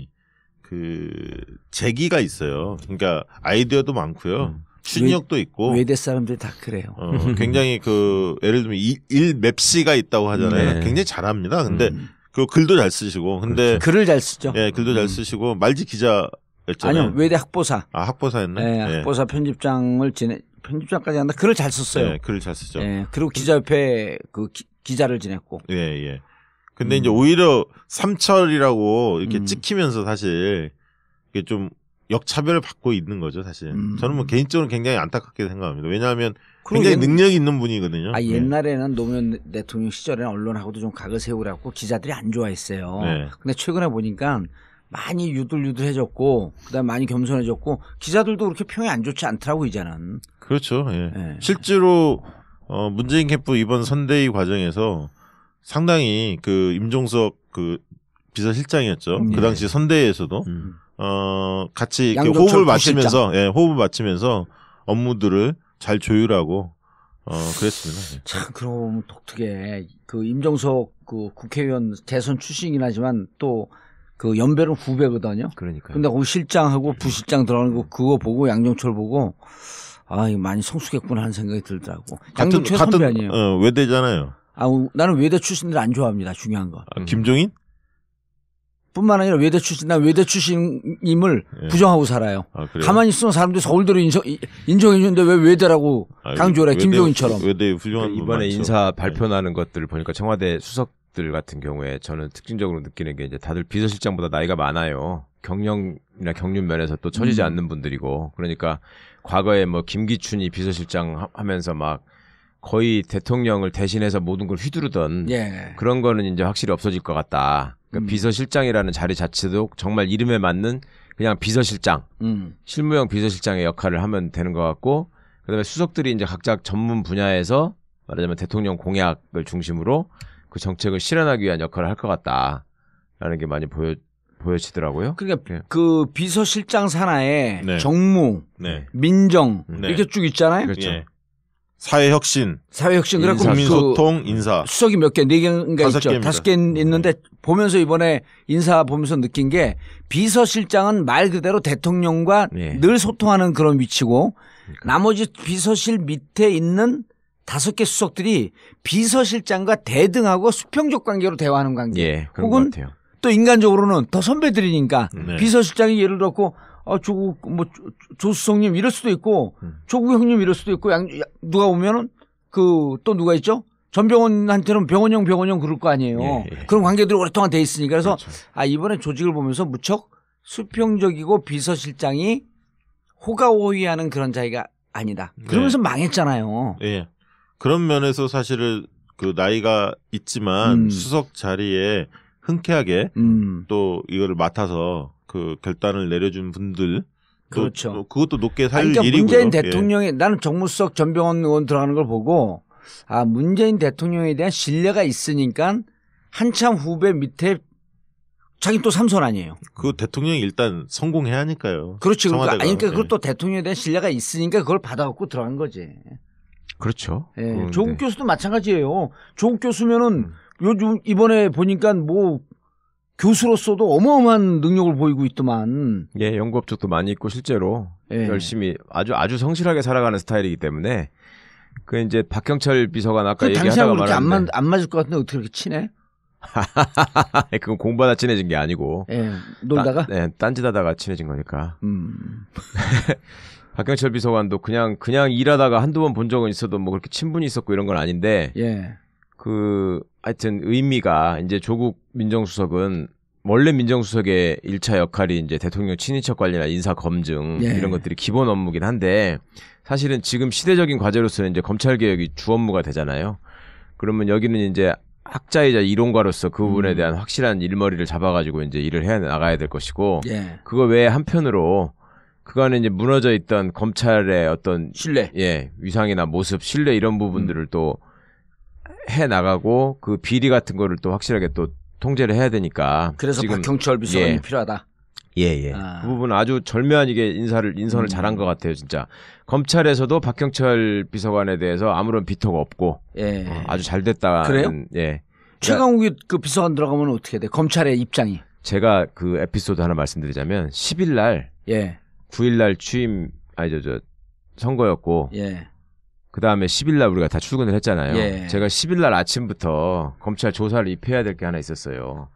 그 재기가 있어요. 그러니까 아이디어도 많고요. 추진력도 있고. 외대 사람들이 다 그래요. 굉장히 그 예를 들면 일 맵시가 있다고 하잖아요. 굉장히 잘합니다. 근데 그 글도 잘 쓰시고. 근데 글을 잘 쓰죠. 글도 잘 쓰시고 말지 기자 아니요, 외대 학보사. 학보사였네. 학보사 편집장까지 한다. 글을 잘 썼어요. 글을 잘 쓰죠. 그리고 기자협회 그 기자를 지냈고. 근데 이제 오히려 삼철이라고 이렇게 찍히면서 사실 이게 좀 역차별을 받고 있는 거죠, 사실. 저는 뭐 개인적으로 굉장히 안타깝게 생각합니다. 왜냐하면 굉장히 능력이 있는 분이거든요. 옛날에는 노무현 대통령 시절에는 언론하고도 좀 각을 세우라고 기자들이 안 좋아했어요. 근데 최근에 보니까 많이 유들유들해졌고 그다음에 많이 겸손해졌고 기자들도 그렇게 평이 안 좋지 않더라고 이제는. 그렇죠. 실제로 문재인 캠프 이번 선대위 과정에서 상당히 그 임종석 그 비서실장이었죠. 그 당시 선대위에서도 같이 호흡을 맞추면서 업무들을 잘 조율하고 그랬습니다. 참 그러고 보면 독특해. 그 임종석 그 국회의원 대선 출신이긴 하지만 또 그 연배는 후배거든요. 그러니까. 근데 거기 실장하고 부실장 들어가는 거 그거 보고 양정철 보고 이거 많이 성숙했구나 하는 생각이 들더라고. 양정철 선배 아니에요. 외대잖아요. 나는 외대 출신들 안 좋아합니다. 중요한 거. 김종인? 뿐만 아니라 외대 출신임을 부정하고 살아요. 가만히 있으면 사람들이 서울대로 인정해주는데 왜 외대라고 강조를 해. 김종인처럼. 외대 훌륭한 이번에 인사 발표나는 것들을 보니까 청와대 수석 수석들 같은 경우에 저는 특징적으로 느끼는 게 이제 다들 비서실장보다 나이가 많아요. 경력이나 경륜 면에서 또 처지지 않는 분들이고 그러니까 과거에 뭐 김기춘이 비서실장 하면서 막 거의 대통령을 대신해서 모든 걸 휘두르던 예. 그런 거는 이제 확실히 없어질 것 같다. 그러니까 비서실장이라는 자리 자체도 정말 이름에 맞는 그냥 비서실장, 실무형 비서실장의 역할을 하면 되는 것 같고 그다음에 수석들이 이제 각자 전문 분야에서 말하자면 대통령 공약을 중심으로 그 정책을 실현하기 위한 역할을 할 것 같다라는 게 많이 보여지더라고요. 그러니까 그 비서실장 산하에 네. 정무, 네. 민정 네. 이렇게 쭉 있잖아요. 그렇죠. 예. 사회혁신, 사회혁신 그래갖고 국민소통, 인사. 수석이 몇 개, 4개인가 있죠. 5개입니다. 5개 있는데 보면서 이번에 인사 보면서 느낀 게 비서실장은 말 그대로 대통령과 예. 늘 소통하는 그런 위치고 나머지 비서실 밑에 있는 5개 수석들이 비서실장과 대등하고 수평적 관계로 대화하는 관계. 예, 그런 혹은 것 같아요. 또 인간적으로는 더 선배들이니까 네. 비서실장이 예를 들었고 조국 뭐 조수석님 이럴 수도 있고 조국 형님 이럴 수도 있고 누가 오면은 그 또 누가 있죠? 전병헌한테는 병원형 그럴 거 아니에요. 예, 예. 그런 관계들이 오랫동안 돼 있으니까 그래서 그렇죠. 이번에 조직을 보면서 무척 수평적이고 비서실장이 호가호위하는 그런 자리가 아니다. 그러면서 망했잖아요. 예. 그런 면에서 사실은 그 나이가 있지만 수석 자리에 흔쾌하게 또 이거를 맡아서 그 결단을 내려준 분들 그렇죠. 또 그것도 높게 살 그러니까 일이고요. 문재인 대통령이 나는 정무수석 전병헌 의원 들어가는 걸 보고 문재인 대통령에 대한 신뢰가 있으니까 한참 후배 밑에 자기 또 삼선 아니에요. 그 대통령이 일단 성공해야 하니까요. 그렇지. 그러니까, 청와대가. 그러니까 예. 그것도 대통령에 대한 신뢰가 있으니까 그걸 받아갖고 들어간 거지. 그렇죠. 예. 그런데 조국 교수도 마찬가지예요. 조국 교수면은 요즘 이번에 보니까 뭐 교수로서도 어마어마한 능력을 보이고 있더만. 예, 연구 업적도 많이 있고 실제로 예. 열심히 아주 성실하게 살아가는 스타일이기 때문에 그 이제 박경철 비서관 아까 얘기하다가 당신하고 그렇게 말았는데 안 맞을 것 같은데 어떻게 그렇게 친해? 그건 공부하다 친해진 게 아니고 예. 놀다가? 딴짓하다가 친해진 거니까. 박경철 비서관도 그냥 일하다가 한두 번 본 적은 있어도 뭐 그렇게 친분이 있었고 이런 건 아닌데 예. 하여튼 의미가 이제 조국 민정수석은 원래 민정수석의 1차 역할이 이제 대통령 친인척 관리나 인사 검증 예. 이런 것들이 기본 업무긴 한데 사실은 지금 시대적인 과제로서는 이제 검찰 개혁이 주 업무가 되잖아요. 그러면 여기는 이제 학자이자 이론가로서 그 부분에 대한 확실한 일머리를 잡아가지고 이제 일을 해 나가야 될 것이고 예. 그거 외에 한편으로 그간에 이제 무너져 있던 검찰의 어떤 신뢰. 위상이나 모습, 신뢰 이런 부분들을 또 해 나가고 그 비리 같은 거를 또 확실하게 또 통제를 해야 되니까 그래서 지금 박경철 비서관이 예. 필요하다. 예. 그 부분은 아주 절묘한 이게 인선을 잘한 것 같아요, 진짜. 검찰에서도 박경철 비서관에 대해서 아무런 비토가 없고 예. 아주 잘 됐다는 그래요? 예. 최강욱이 그 비서관 들어가면 어떻게 돼? 검찰의 입장이. 제가 그 에피소드 하나 말씀드리자면 10일 날 예. 9일 날 취임 선거였고 예. 그 다음에 10일 날 우리가 다 출근을 했잖아요. 예. 제가 10일 날 아침부터 검찰 조사를 입혀야 될 게 하나 있었어요.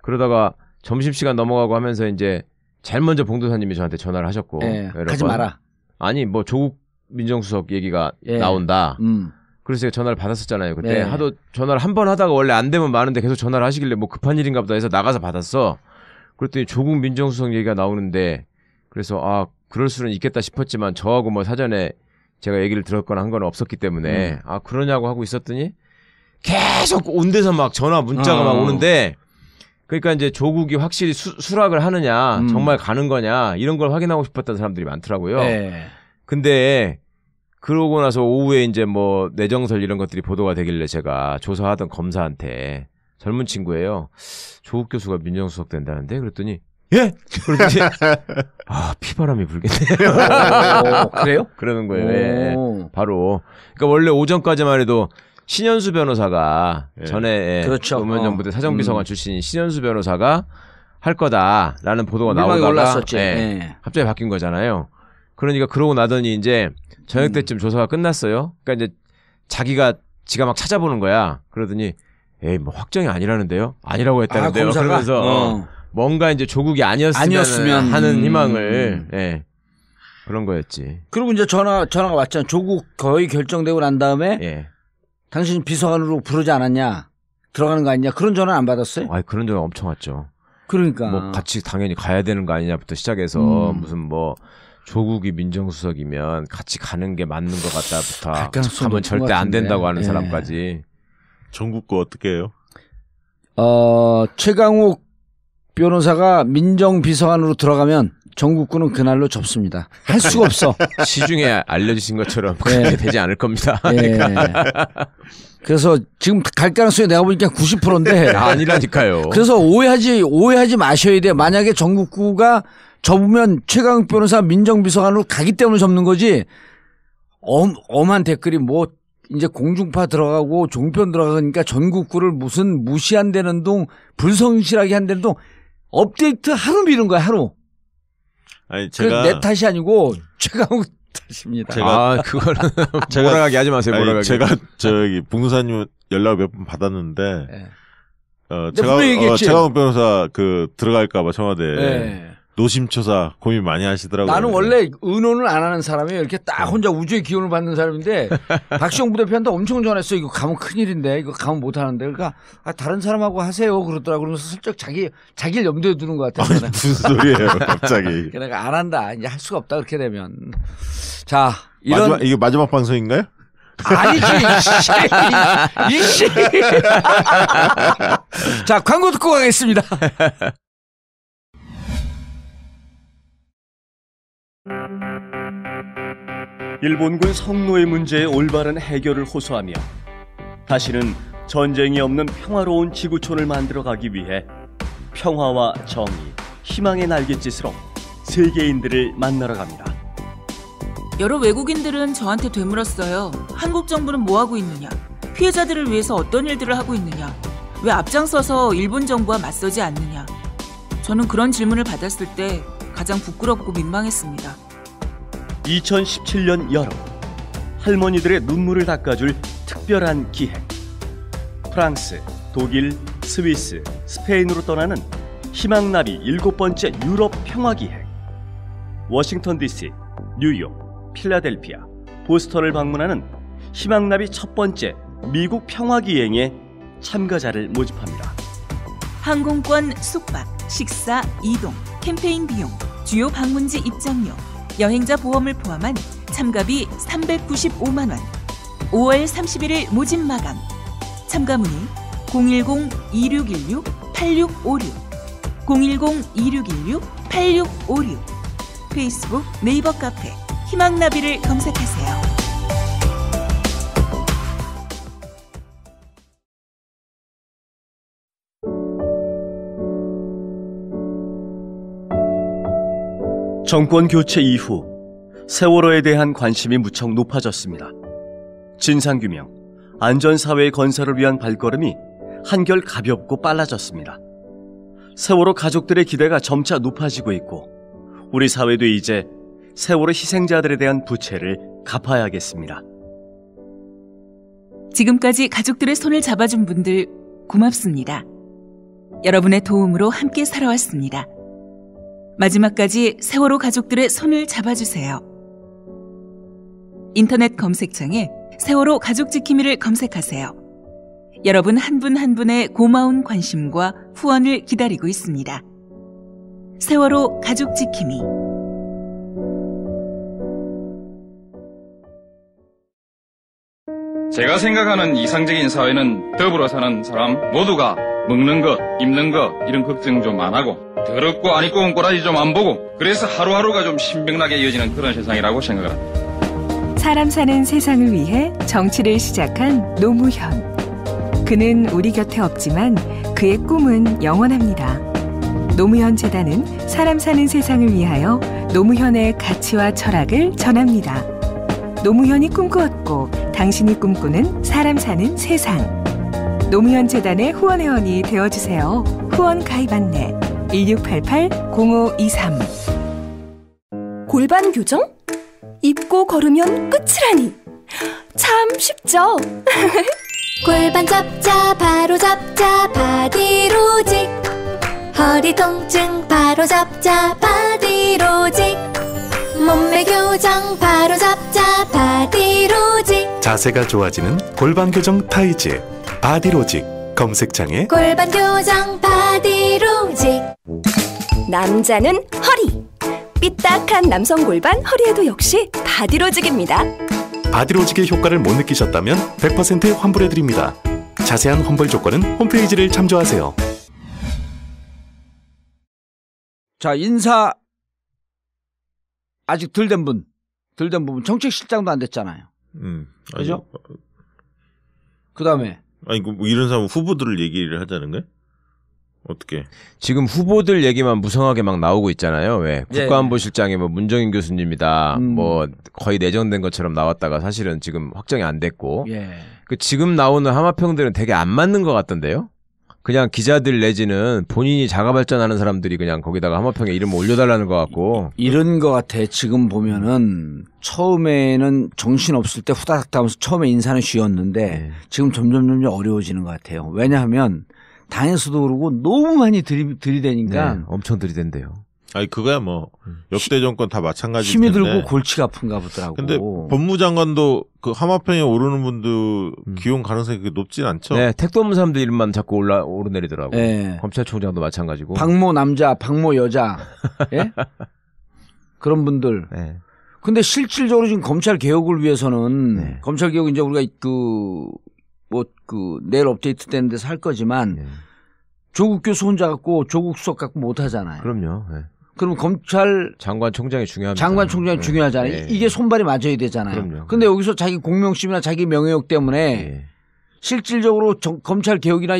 그러다가 점심시간 넘어가고 하면서 이제 제일 먼저 봉도사님이 저한테 전화를 하셨고. 예. 여러 가지 번. 마라. 아니 뭐 조국 민정수석 얘기가 예. 나온다. 그래서 제가 전화를 받았었잖아요. 그때 예. 하도 전화를 한 번 하다가 원래 안 되면 많은데 계속 전화를 하시길래 뭐 급한 일인가 보다 해서 나가서 받았어. 그랬더니 조국 민정수석 얘기가 나오는데 그래서 그럴 수는 있겠다 싶었지만 저하고 뭐 사전에 제가 얘기를 들었거나 한 건 없었기 때문에 그러냐고 하고 있었더니 계속 온 데서 막 전화 문자가 막 오는데 그러니까 이제 조국이 확실히 수락을 하느냐 정말 가는 거냐 이런 걸 확인하고 싶었던 사람들이 많더라고요. 예. 근데 그러고 나서 오후에 이제 뭐 내정설 이런 것들이 보도가 되길래 제가 조사하던 검사한테 젊은 친구예요. 조국 교수가 민정수석 된다는데 그랬더니 예? 그러더니 피바람이 불겠네요. 그래요? 그러는 거예요. 예. 바로. 그러니까 원래 오전까지만 해도 신현수 변호사가 전에 그렇죠. 노무현 정부 때 사정비서관 출신인 신현수 변호사가 할 거다라는 보도가 나오다가 올랐었지. 예. 갑자기 바뀐 거잖아요. 그러니까 그러고 나더니 이제 저녁 때쯤 조사가 끝났어요. 그러니까 이제 지가 막 찾아보는 거야. 그러더니 뭐 확정이 아니라는데요. 아니라고 했다는데요. 그러면서 뭔가 이제 조국이 아니었으면 하는 희망을 그런 거였지. 그리고 이제 전화가 왔잖아. 조국 거의 결정되고 난 다음에 예. 당신 비서관으로 부르지 않았냐? 들어가는 거 아니냐 그런 전화 안 받았어요? 아, 그런 전화 엄청 왔죠. 그러니까 뭐 같이 당연히 가야 되는 거 아니냐부터 시작해서 무슨 뭐 조국이 민정수석이면 같이 가는 게 맞는 것 같다부터 가면 절대 안 된다고 하는 사람까지. 전국구 어떻게 해요? 최강욱 변호사가 민정비서관으로 들어가면 전국구는 그날로 접습니다. 할 수가 없어. 시중에 알려주신 것처럼 그렇게 되지 않을 겁니다. 그래서 지금 갈 가능성이 내가 보니까 90%인데 아니라니까요. 그래서 오해하지 마셔야 돼. 만약에 전국구가 접으면 최강욱 변호사 민정비서관으로 가기 때문에 접는 거지. 엄한 댓글이 뭐 이제 공중파 들어가고 종편 들어가니까 전국구를 무슨 무시한다는 동 불성실하게 한다는 동 업데이트 하루 미룬 거야 하루. 아니 제가 내 탓이 아니고 최강욱 탓입니다. 제가 그거는 몰아가게 하지 마세요. 몰아가게. 제가 저기 봉사님 연락을 몇 번 받았는데 제가 최강욱 변호사 들어갈까봐 청와대 노심초사 고민 많이 하시더라고요. 나는 원래 의논을 안 하는 사람이에요. 이렇게 딱 혼자 우주의 기운을 받는 사람인데 박시영 부대표한테 엄청 전화했어. 이거 가면 큰일인데 이거 가면 못하는데 그러니까 다른 사람하고 하세요 그러더라고. 그러면서 슬쩍 자기를 염두에 두는 것 같아요. 아니, 무슨 소리예요 갑자기. 내가 안 한다. 이제 할 수가 없다 그렇게 되면. 자 이런 이게 마지막 방송인가요? 아니지 이씨. 자 광고 듣고 가겠습니다. 일본군 성노예 문제의 올바른 해결을 호소하며 다시는 전쟁이 없는 평화로운 지구촌을 만들어가기 위해 평화와 정의, 희망의 날갯짓으로 세계인들을 만나러 갑니다. 여러 외국인들은 저한테 되물었어요. 한국 정부는 뭐 하고 있느냐? 피해자들을 위해서 어떤 일들을 하고 있느냐? 왜 앞장서서 일본 정부와 맞서지 않느냐? 저는 그런 질문을 받았을 때 가장 부끄럽고 민망했습니다. 2017년 여름 할머니들의 눈물을 닦아줄 특별한 기획. 프랑스, 독일, 스위스, 스페인으로 떠나는 희망나비 7번째 유럽 평화기획. 워싱턴 DC, 뉴욕, 필라델피아, 보스턴을 방문하는 희망나비 첫 번째 미국 평화기행에 참가자를 모집합니다. 항공권, 숙박, 식사, 이동, 캠페인 비용, 주요 방문지 입장료, 여행자 보험을 포함한 참가비 395만 원. 5월 31일 모집 마감. 참가 문의 010-2616-8656 010-2616-8656 페이스북, 네이버 카페 희망나비를 검색하세요. 정권 교체 이후 세월호에 대한 관심이 무척 높아졌습니다. 진상규명, 안전사회 건설을 위한 발걸음이 한결 가볍고 빨라졌습니다. 세월호 가족들의 기대가 점차 높아지고 있고 우리 사회도 이제 세월호 희생자들에 대한 부채를 갚아야겠습니다. 지금까지 가족들의 손을 잡아준 분들 고맙습니다. 여러분의 도움으로 함께 살아왔습니다. 마지막까지 세월호 가족들의 손을 잡아주세요. 인터넷 검색창에 세월호 가족지킴이를 검색하세요. 여러분 한 분 한 분의 고마운 관심과 후원을 기다리고 있습니다. 세월호 가족지킴이. 제가 생각하는 이상적인 사회는 더불어 사는 사람 모두가 먹는 것, 입는 것 이런 걱정 좀 안 하고 더럽고 안 입고 온 꼬라지 좀 안 보고 그래서 하루하루가 좀 신명나게 이어지는 그런 세상이라고 생각을 합니다. 사람 사는 세상을 위해 정치를 시작한 노무현. 그는 우리 곁에 없지만 그의 꿈은 영원합니다. 노무현 재단은 사람 사는 세상을 위하여 노무현의 가치와 철학을 전합니다. 노무현이 꿈꾸었고 당신이 꿈꾸는 사람 사는 세상. 노무현 재단의 후원회원이 되어주세요. 후원 가입 안내 1688-0523. 골반 교정? 입고 걸으면 끝이라니. 참 쉽죠? 골반 잡자 바로 잡자 바디로직. 허리 통증 바로 잡자 바디로직. 몸매 교정 바로 잡자 바디로직. 자세가 좋아지는 골반 교정 타이즈 바디로직. 검색창에 골반 교정 바디로직. 남자는 허리. 삐딱한 남성 골반 허리에도 역시 바디로직입니다. 바디로직의 효과를 못 느끼셨다면 100% 환불해드립니다. 자세한 환불 조건은 홈페이지를 참조하세요. 자, 인사 아직 덜 된 부분 정책실장도 안 됐잖아요. 그죠? 그 다음에 아니 뭐 이런 사람 후보들을 얘기를 하자는 거야? 어떻게? 지금 후보들 얘기만 무성하게 막 나오고 있잖아요. 왜 국가안보실장이 뭐 문정인 교수님이다, 뭐 거의 내정된 것처럼 나왔다가 사실은 지금 확정이 안 됐고, 그 지금 나오는 하마평들은 되게 안 맞는 것 같던데요. 그냥 기자들 내지는 본인이 자가발전하는 사람들이 그냥 거기다가 하마평에 이름을 올려달라는 것 같고. 이런 것 같아. 지금 보면은 처음에는 정신 없을 때 후다닥 하면서 처음에 인사는 쉬웠는데 지금 점점 어려워지는 것 같아요. 왜냐하면 당에서도 그러고 너무 많이 들이대니까. 엄청 들이댄대요. 아니 그거야 뭐 역대 정권 다 마찬가지인데 힘이 들고 골치가 아픈가 보더라고. 근데 법무장관도 그 하마평에 오르는 분들 기용 가능성이 그렇게 높진 않죠. 네, 택도 없는 사람들 이름만 자꾸 오르내리더라고. 네. 검찰총장도 마찬가지고. 박모 남자, 박모 여자, 예? 그런 분들. 네. 근데 실질적으로 지금 검찰 개혁을 위해서는 검찰 개혁 이제 우리가 내일 업데이트 되는 데서 할 거지만 조국 교수 혼자 갖고 조국 수석 갖고 못 하잖아요. 그럼요. 그럼 검찰 장관총장이 중요합니다. 장관총장이 중요하잖아요. 이게 손발이 맞아야 되잖아요. 그럼요. 근데 여기서 자기 공명심이나 자기 명예욕 때문에 실질적으로 검찰 개혁이나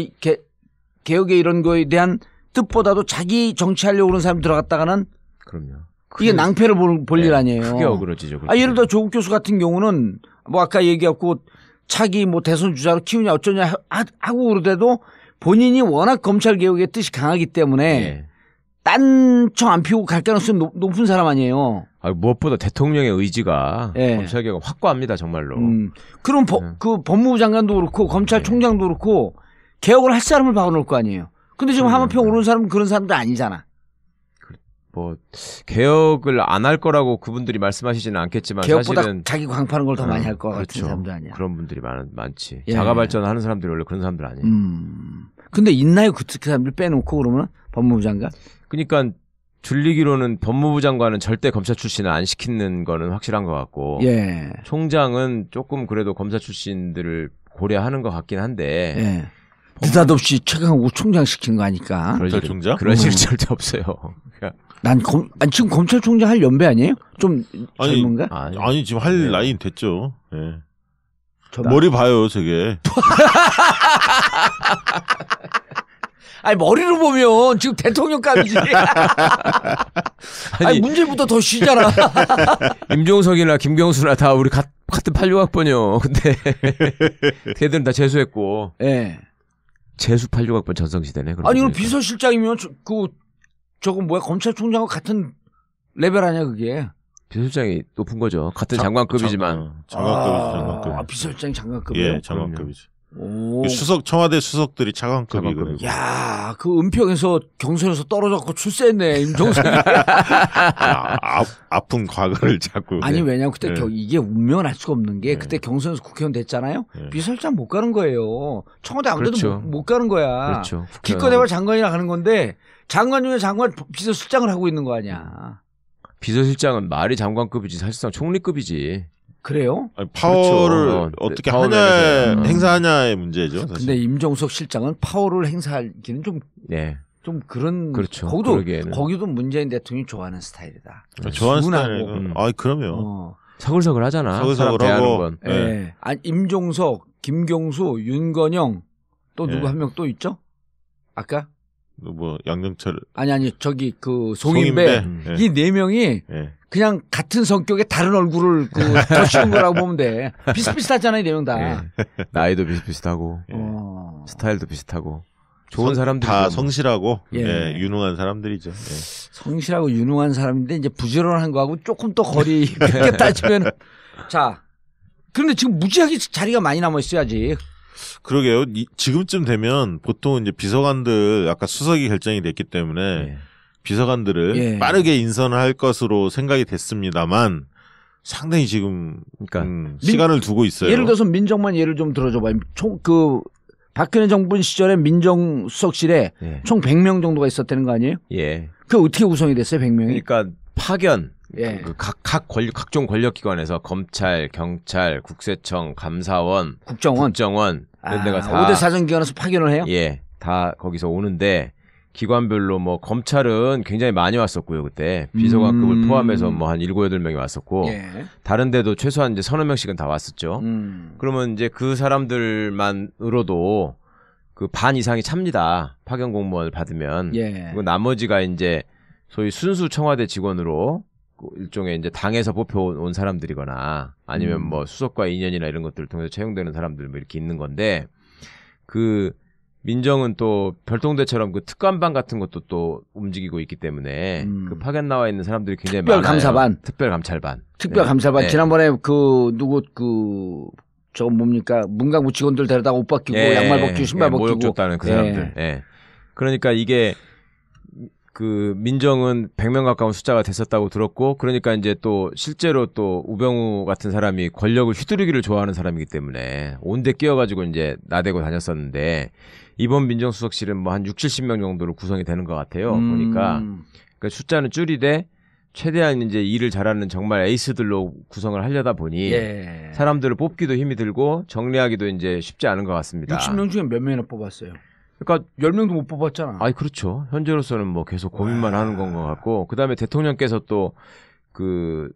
개혁의 이런 거에 대한 뜻보다도 자기 정치하려고 그러는 사람 들어갔다가는 그럼요. 이게 낭패를 볼 일 아니에요. 크게 어그러지죠. 예를 들어 조국 교수 같은 경우는 뭐 아까 얘기했고 차기 뭐 대선 주자로 키우냐 어쩌냐 하고 그러더라도 본인이 워낙 검찰 개혁의 뜻이 강하기 때문에 딴 청 안 피우고 갈 가능성이 높은 사람 아니에요. 무엇보다 대통령의 의지가 검찰 개혁은 확고합니다, 정말로. 그럼 그 법무부 장관도 그렇고 검찰총장도 그렇고 개혁을 할 사람을 박아놓을 거 아니에요. 근데 지금 하마평 오르는 사람은 그런 사람도 아니잖아. 뭐 개혁을 안 할 거라고 그분들이 말씀하시지는 않겠지만 개혁보다 사실은 자기 광파는 걸 더 많이 할 것 같은 사람도 아니야. 그런 분들이 많지. 자가발전하는 사람들이 원래 그런 사람들 아니에요. 근데 있나요? 그 사람들 빼놓고 그러면 법무부 장관? 그러니까 들리기로는 법무부 장관은 절대 검사 출신을 안 시키는 거는 확실한 것 같고 총장은 조금 그래도 검사 출신들을 고려하는 것 같긴 한데 느닷없이 최강욱 총장 시킨 거 아니까. 검찰총장? 그런 식 절대 없어요. 난 지금 검찰총장 할 연배 아니에요? 좀 젊은가? 아니 지금 할 나이는 됐죠. 머리 봐요, 저게. 아니 머리로 보면 지금 대통령감이지. 아니 문제부터 더 쉬잖아. 임종석이나 김경수나 다 우리 같은 86학번이요. 근데 걔들은 다 재수했고. 재수 86학번 전성시대네. 아니 그럼 비서실장이면 저거 뭐야 검찰총장하고 같은 레벨 아니야 그게? 비서실장이 높은 거죠. 같은 장관급이지만. 장관급이죠. 비서실장이 장관급이에요? 장관급이죠. 청와대 수석들이 차관급이거든요. 야, 그 은평에서 경선에서 떨어졌고 출세했네 임종석이. 아픈 과거를 자꾸. 아니 왜냐면 그때 이게 운명을 알 수가 없는 게 그때 경선에서 국회의원 됐잖아요. 비서실장 못 가는 거예요. 청와대 아무데도 못 가는 거야. 그렇죠. 기껏해봐 장관이나 가는 건데 장관 중에 장관 비서실장을 하고 있는 거 아니야. 비서실장은 말이 장관급이지 사실상 총리급이지. 그래요? 아니, 파워를 어떻게 행사하냐의 문제죠. 사실. 근데 임종석 실장은 파워를 행사하기는 좀 그런. 그렇죠. 거기도 문재인 대통령이 좋아하는 스타일이다. 좋아하는 스타일이고. 그럼요. 서글서글 하잖아. 서글서글하고. 아니, 임종석, 김경수, 윤건영 또 누구 한 명 또 있죠? 아까? 뭐 양정철. 아니 저기 그 송인배. 이 네 명이. 그냥 같은 성격의 다른 얼굴을 더 씌운 거라고 보면 돼. 비슷비슷하잖아요, 네 명 다. 나이도 비슷비슷하고, 스타일도 비슷하고, 좋은 사람들 다 성실하고, 유능한 사람들이죠. 성실하고 유능한 사람인데 이제 부지런한 거하고 조금 또 거리 있게 따지면, 자, 그런데 지금 무지하게 자리가 많이 남아 있어야지. 그러게요. 지금쯤 되면 보통 이제 비서관들 아까 수석이 결정이 됐기 때문에. 비서관들을 빠르게 인선을 할 것으로 생각이 됐습니다만 상당히 지금 시간을 두고 있어요. 예를 들어서 민정만 예를 좀 들어줘봐요. 박근혜 정부 시절에 민정수석실에 예. 총 100명 정도가 있었다는 거 아니에요? 예. 그 어떻게 구성이 됐어요, 100명이? 그러니까 파견 예. 각종 권력기관에서 검찰, 경찰, 국세청, 감사원, 국정원 이런 데가 다 5대 사정기관에서 파견을 해요? 예, 다 거기서 오는데 기관별로 뭐 검찰은 굉장히 많이 왔었고요 그때 비서관급을 포함해서 뭐 한 7, 8명이 왔었고 예. 다른 데도 최소한 이제 30명씩은 다 왔었죠. 그러면 이제 그 사람들만으로도 그 반 이상이 찹니다. 파견 공무원을 받으면. 예. 그리고 나머지가 이제 소위 순수 청와대 직원으로 일종의 이제 당에서 뽑혀온 사람들이거나 아니면 뭐 수석과 인연이나 이런 것들을 통해서 채용되는 사람들 뭐 이렇게 있는 건데 그 민정은 또 별동대처럼 그 특감반 같은 것도 또 움직이고 있기 때문에 그 파견 나와 있는 사람들이 굉장히 많아요. 특별감사반. 특별감찰반. 특별감사반. 네. 지난번에 저거 뭡니까 문광부 직원들 데려다가 옷 벗기고 예. 양말 벗기고 신발 예. 벗기고 모욕 줬다는 그 사람들. 예. 그러니까 이게 그 민정은 100명 가까운 숫자가 됐었다고 들었고 그러니까 이제 또 실제로 또 우병우 같은 사람이 권력을 휘두르기를 좋아하는 사람이기 때문에 온데 끼어가지고 이제 나대고 다녔었는데 이번 민정수석실은 뭐 한 60, 70명 정도로 구성이 되는 것 같아요. 보니까 그러니까 숫자는 줄이되 최대한 이제 일을 잘하는 정말 에이스들로 구성을 하려다 보니 예. 사람들을 뽑기도 힘이 들고 정리하기도 이제 쉽지 않은 것 같습니다. 60명 중에 몇 명이나 뽑았어요? 그러니까 10명도 못 뽑았잖아. 아이 그렇죠. 현재로서는 뭐 계속 고민만 하는 건 것 같고 그다음에 대통령께서 또 그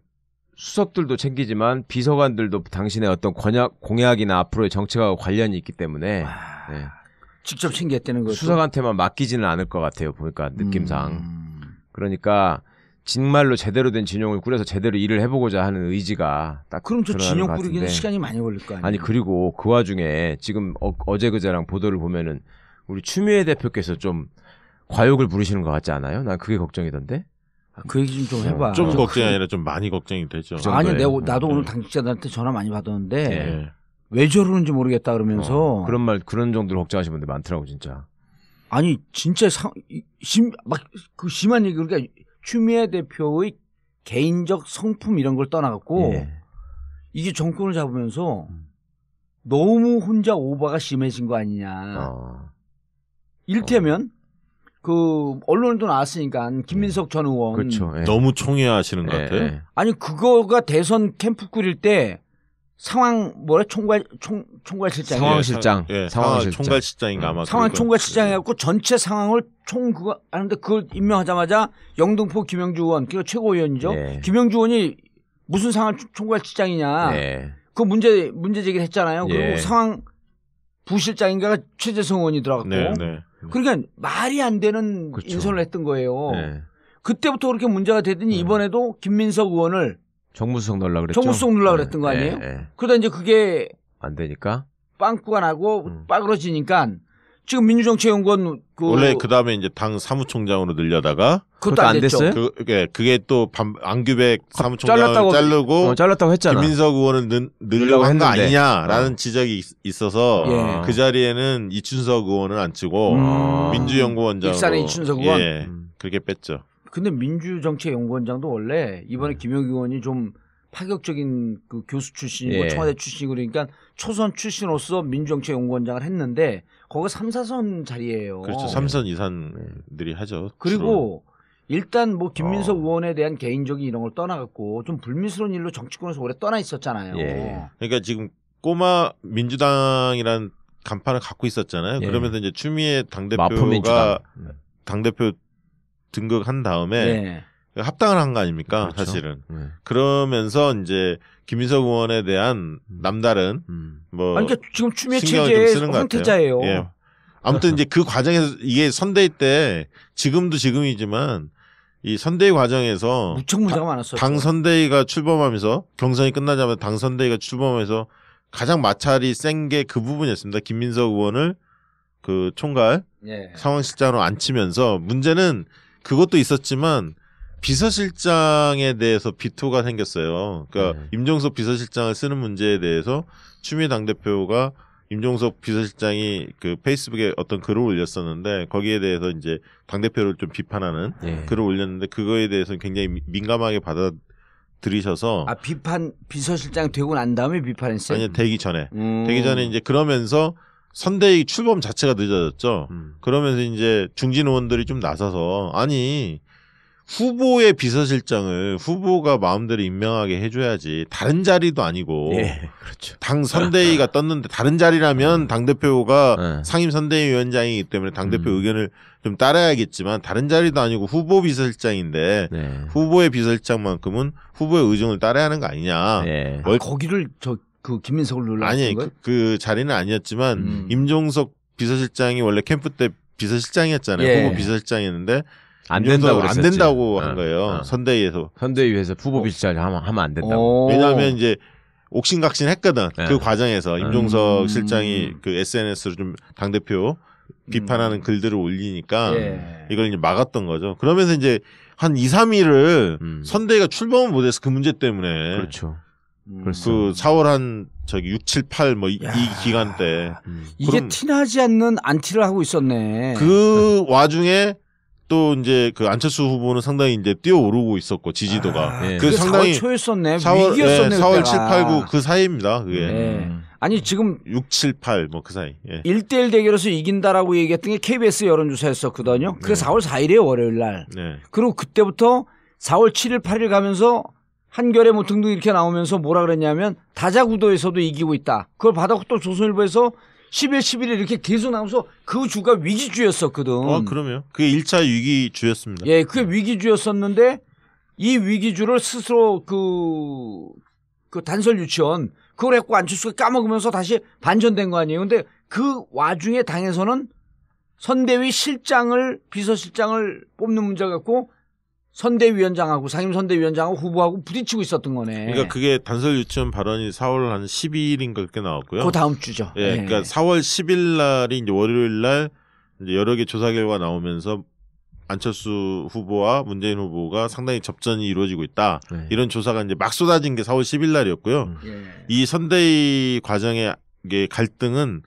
수석들도 챙기지만 비서관들도 당신의 어떤 공약이나 앞으로의 정책하고 관련이 있기 때문에 네. 직접 챙겼다는 거죠. 수석한테만 맡기지는 않을 것 같아요. 보니까 느낌상. 그러니까 정말로 제대로 된 진용을 꾸려서 제대로 일을 해보고자 하는 의지가 딱 그럼 저 드러나는 진용 것 꾸리기는 같은데. 시간이 많이 걸릴 거 아니에요? 아니 그리고 그 와중에 지금 어제 그제랑 보도를 보면은 우리 추미애 대표께서 좀 과욕을 부리시는 것 같지 않아요? 난 그게 걱정이던데. 그 얘기 좀 해봐. 좀 걱정이 아니라 좀 많이 걱정이 되죠. 아니 나도 오늘 당직자들한테 전화 많이 받았는데 네. 왜 저러는지 모르겠다 그러면서 그런 정도로 걱정하시는 분들 많더라고 진짜. 아니 진짜 그 심한 얘기 그러니까 추미애 대표의 개인적 성품 이런 걸 떠나갖고 예. 이게 정권을 잡으면서 너무 혼자 오버가 심해진 거 아니냐. 일테면 그 언론에도 나왔으니까 김민석 전 의원 그렇죠. 예. 너무 총애하시는 것 같아요. 예. 아니 그거가 대선 캠프 꾸릴 때 상황 총괄실장 상황실장. 예, 상황실장. 총괄실장인가 아마. 상황 총괄실장 해갖고 전체 상황을 그거 하는데 그걸 임명하자마자 영등포 김영주 의원 그 최고위원이죠. 예. 김영주 의원이 무슨 상황 총괄실장이냐. 예. 그 문제 제기를 했잖아요. 그리고 예. 상황 부실장인가가 최재성 의원이 들어갔고. 네, 네. 그러니까 말이 안 되는 그렇죠. 인선을 했던 거예요. 네. 그때부터 그렇게 문제가 되더니 이번에도 김민석 의원을 정무수석 넣으려고 그랬죠. 정무수석 넣으려고 그랬던 거 아니에요? 그러다 이제 그게 안 되니까 빵꾸가 나고 빠그러지니까 지금 민주정치연구원 원래 그 다음에 이제 당 사무총장으로 늘려다가 그것도 안 됐죠. 됐어요? 그게 또 안규백 사무총장을 잘랐다고 했잖아. 김민석 의원을 늘려고 한 거 아니냐라는 지적이 있어서 예. 그 자리에는 이춘석 의원을 앉히고 민주연구원장으로 익산의 이춘석 의원 예, 그렇게 뺐죠. 근데 민주정치연구원장도 원래 이번에 김영기 의원이 좀 파격적인 그 교수 출신이고 예. 청와대 출신이고 그러니까 초선 출신으로서 민주정치연구원장을 했는데 거기가 3, 4선 자리예요. 그렇죠. 3선 이상들이 하죠. 그리고 일단 뭐 김민석 의원에 대한 개인적인 이런 걸 떠나갖고 좀 불미스러운 일로 정치권에서 오래 떠나 있었잖아요. 예. 그러니까 지금 꼬마 민주당이란 간판을 갖고 있었잖아요. 예. 그러면서 이제 추미애 마포민주당. 당대표 등극한 다음에 예. 합당을 한 거 아닙니까? 그렇죠. 사실은. 그러면서 이제 김민석 의원에 대한 남다른 뭐 아니, 그러니까 지금 추미애 신경을 좀 체제의 쓰는 것 같아요. 황태자예요. 예. 아무튼 이제 그 과정에서 이게 선대위 때 지금도 지금이지만 이 선대위 과정에서 무척 문제가 많았어요. 당 선대위가 출범하면서 경선이 끝나자마자 당 선대위가 출범하면서 가장 마찰이 센 게 그 부분이었습니다. 김민석 의원을 그 총괄 예. 상황실장으로 앉히면서 문제는 그것도 있었지만 비서실장에 대해서 비토가 생겼어요. 그러니까 임종석 비서실장을 쓰는 문제에 대해서 추미애 당대표가 임종석 비서실장이 그 페이스북에 어떤 글을 올렸었는데 거기에 대해서 이제 당대표를 좀 비판하는 글을 올렸는데 그거에 대해서 굉장히 민감하게 받아들이셔서 비서실장 되고 난 다음에 비판했어요? 아니요, 되기 전에 이제 그러면서 선대위 출범 자체가 늦어졌죠. 그러면서 이제 중진 의원들이 좀 나서서 아니 후보의 비서실장을 후보가 마음대로 임명하게 해줘야지 다른 자리도 아니고 그렇죠. 당 선대위가 떴는데 다른 자리라면 당대표가 상임 선대위원장이기 때문에 당대표 의견을 좀 따라야겠지만 다른 자리도 아니고 후보 비서실장인데 후보의 비서실장만큼은 후보의 의중을 따라야 하는 거 아니냐. 거기를 그 김민석을 눌렀던 아니 거예요? 그 자리는 아니었지만 임종석 비서실장이 원래 캠프 때 비서실장이었잖아요. 후보 비서실장이었는데 안 된다고 한 거예요. 선대위에서 후보 비서실장 하면 안 된다고. 왜냐하면 이제 옥신각신 했거든. 그 과정에서 임종석 실장이 그 SNS로 좀 당대표 비판하는 글들을 올리니까 이걸 이제 막았던 거죠. 그러면서 이제 한 2, 3일을 선대위가 출범을 못해서 그 문제 때문에. 그렇죠. 그 4월 한 6, 7, 8 뭐 이 기간 때 이게 티나지 않는 안티를 하고 있었네. 그 와중에 또 이제 그 안철수 후보는 상당히 이제 뛰어오르고 있었고 지지도가 그 상당히 4월 초였었네. 4월, 위기였었네. 4월 7, 8, 9 그 사이입니다. 그게. 아니 지금 6, 7, 8 뭐 그 사이. 1대1 대결에서 이긴다라고 얘기했던 게 KBS 여론조사였었거든요. 그게 4월 4일이에요. 월요일 날. 그리고 그때부터 4월 7일 8일 가면서 한겨레 뭐 등등 이렇게 나오면서 뭐라 그랬냐면 다자구도에서도 이기고 있다. 그걸 받았고 또 조선일보에서 10일, 11일 이렇게 계속 나오면서 그 주가 위기주였었거든. 그러면 그게 1차 위기주였습니다. 예, 그게 위기주였었는데 이 위기주를 스스로 그 단설 유치원 그걸 했고 안철수가 까먹으면서 다시 반전된 거 아니에요. 근데 그 와중에 당에서는 선대위 실장을 비서실장을 뽑는 문제 갖고 선대위원장하고 상임선대위원장하고 후보하고 부딪히고 있었던 거네. 그러니까 그게 단설 유치원 발언이 4월 한 12일인가 그렇게 나왔고요. 그 다음 주죠. 예, 그러니까 4월 10일 날이 이제 월요일 날 이제 여러 개 조사 결과 나오면서 안철수 후보와 문재인 후보가 상당히 접전이 이루어지고 있다. 이런 조사가 이제 막 쏟아진 게 4월 10일 날이었고요. 이 선대위 과정의 갈등은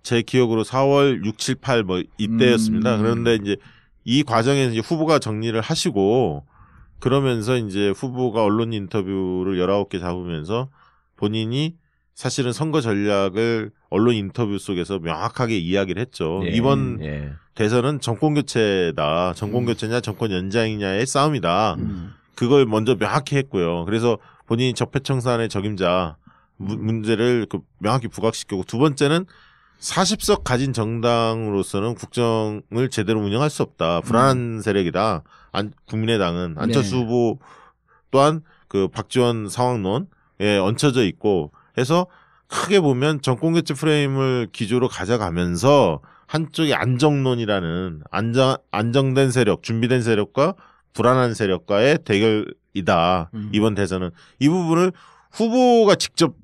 제 기억으로 4월 6, 7, 8 뭐 이때였습니다. 그런데 이제 이 과정에서 이제 후보가 정리를 하시고 그러면서 이제 후보가 언론 인터뷰를 19개 잡으면서 본인이 사실은 선거 전략을 언론 인터뷰 속에서 명확하게 이야기를 했죠. 이번 대선은 정권 교체다. 정권 교체냐 정권 연장이냐의 싸움이다. 그걸 먼저 명확히 했고요. 그래서 본인이 적폐청산의 적임자 문제를 명확히 부각시키고 두 번째는 40석 가진 정당으로서는 국정을 제대로 운영할 수 없다. 불안한 세력이다. 국민의당은 안철수 후보 또한 그 박지원 상황론에 얹혀져 있고 해서 크게 보면 정권교체 프레임을 기조로 가져가면서 한쪽이 안정론이라는 안정된 세력, 준비된 세력과 불안한 세력과의 대결이다. 이번 대선은 이 부분을 후보가 직접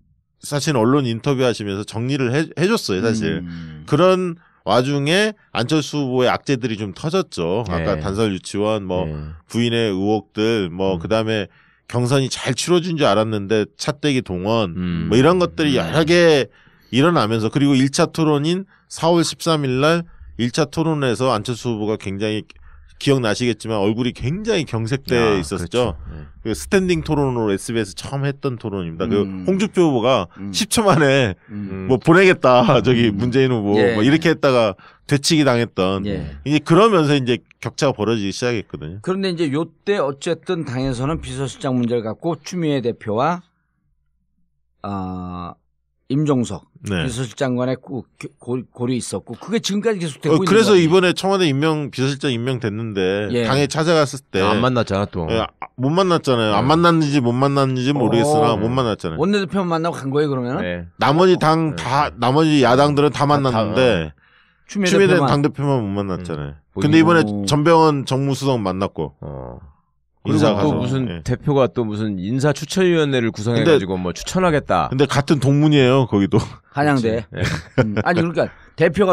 사실 언론 인터뷰하시면서 정리를 해줬어요, 사실. 그런 와중에 안철수 후보의 악재들이 좀 터졌죠. 아까 단설 유치원, 뭐 부인의 의혹들, 뭐 그다음에 경선이 잘 치러진 줄 알았는데 차떼기 동원, 뭐 이런 것들이 여러 개 일어나면서 그리고 1차 토론인 4월 13일 날 1차 토론에서 안철수 후보가 굉장히 기억나시겠지만 얼굴이 굉장히 경색돼 있었죠. 그렇죠. 그 스탠딩 토론으로 SBS 처음 했던 토론입니다. 그 홍준표 후보가 10초 만에 뭐 보내겠다. 저기 문재인 후보 뭐 이렇게 했다가 되치기 당했던. 이제 그러면서 이제 격차가 벌어지기 시작했거든요. 그런데 이제 요때 어쨌든 당에서는 비서실장 문제를 갖고 추미애 대표와 임종석 비서실장 간에 고리 있었고 그게 지금까지 계속 되고 있는 거예요. 그래서 이번에 청와대 비서실장 임명됐는데 당에 찾아갔을 때 안 만났잖아 또. 못 만났잖아요. 안 만났는지 못 만났는지 모르겠으나 못 만났잖아요. 원내대표만 만나고 간 거예요 그러면은? 나머지 나머지 야당들은 다 만났는데 추미애 당대표만 못 만났잖아요. 근데 이번에 전병헌 정무수석 만났고. 그리고 또 무슨 대표가 또 무슨 인사 추천위원회를 구성해가지고 뭐 추천하겠다. 근데 같은 동문이에요 거기도. 한양대. 아니 그러니까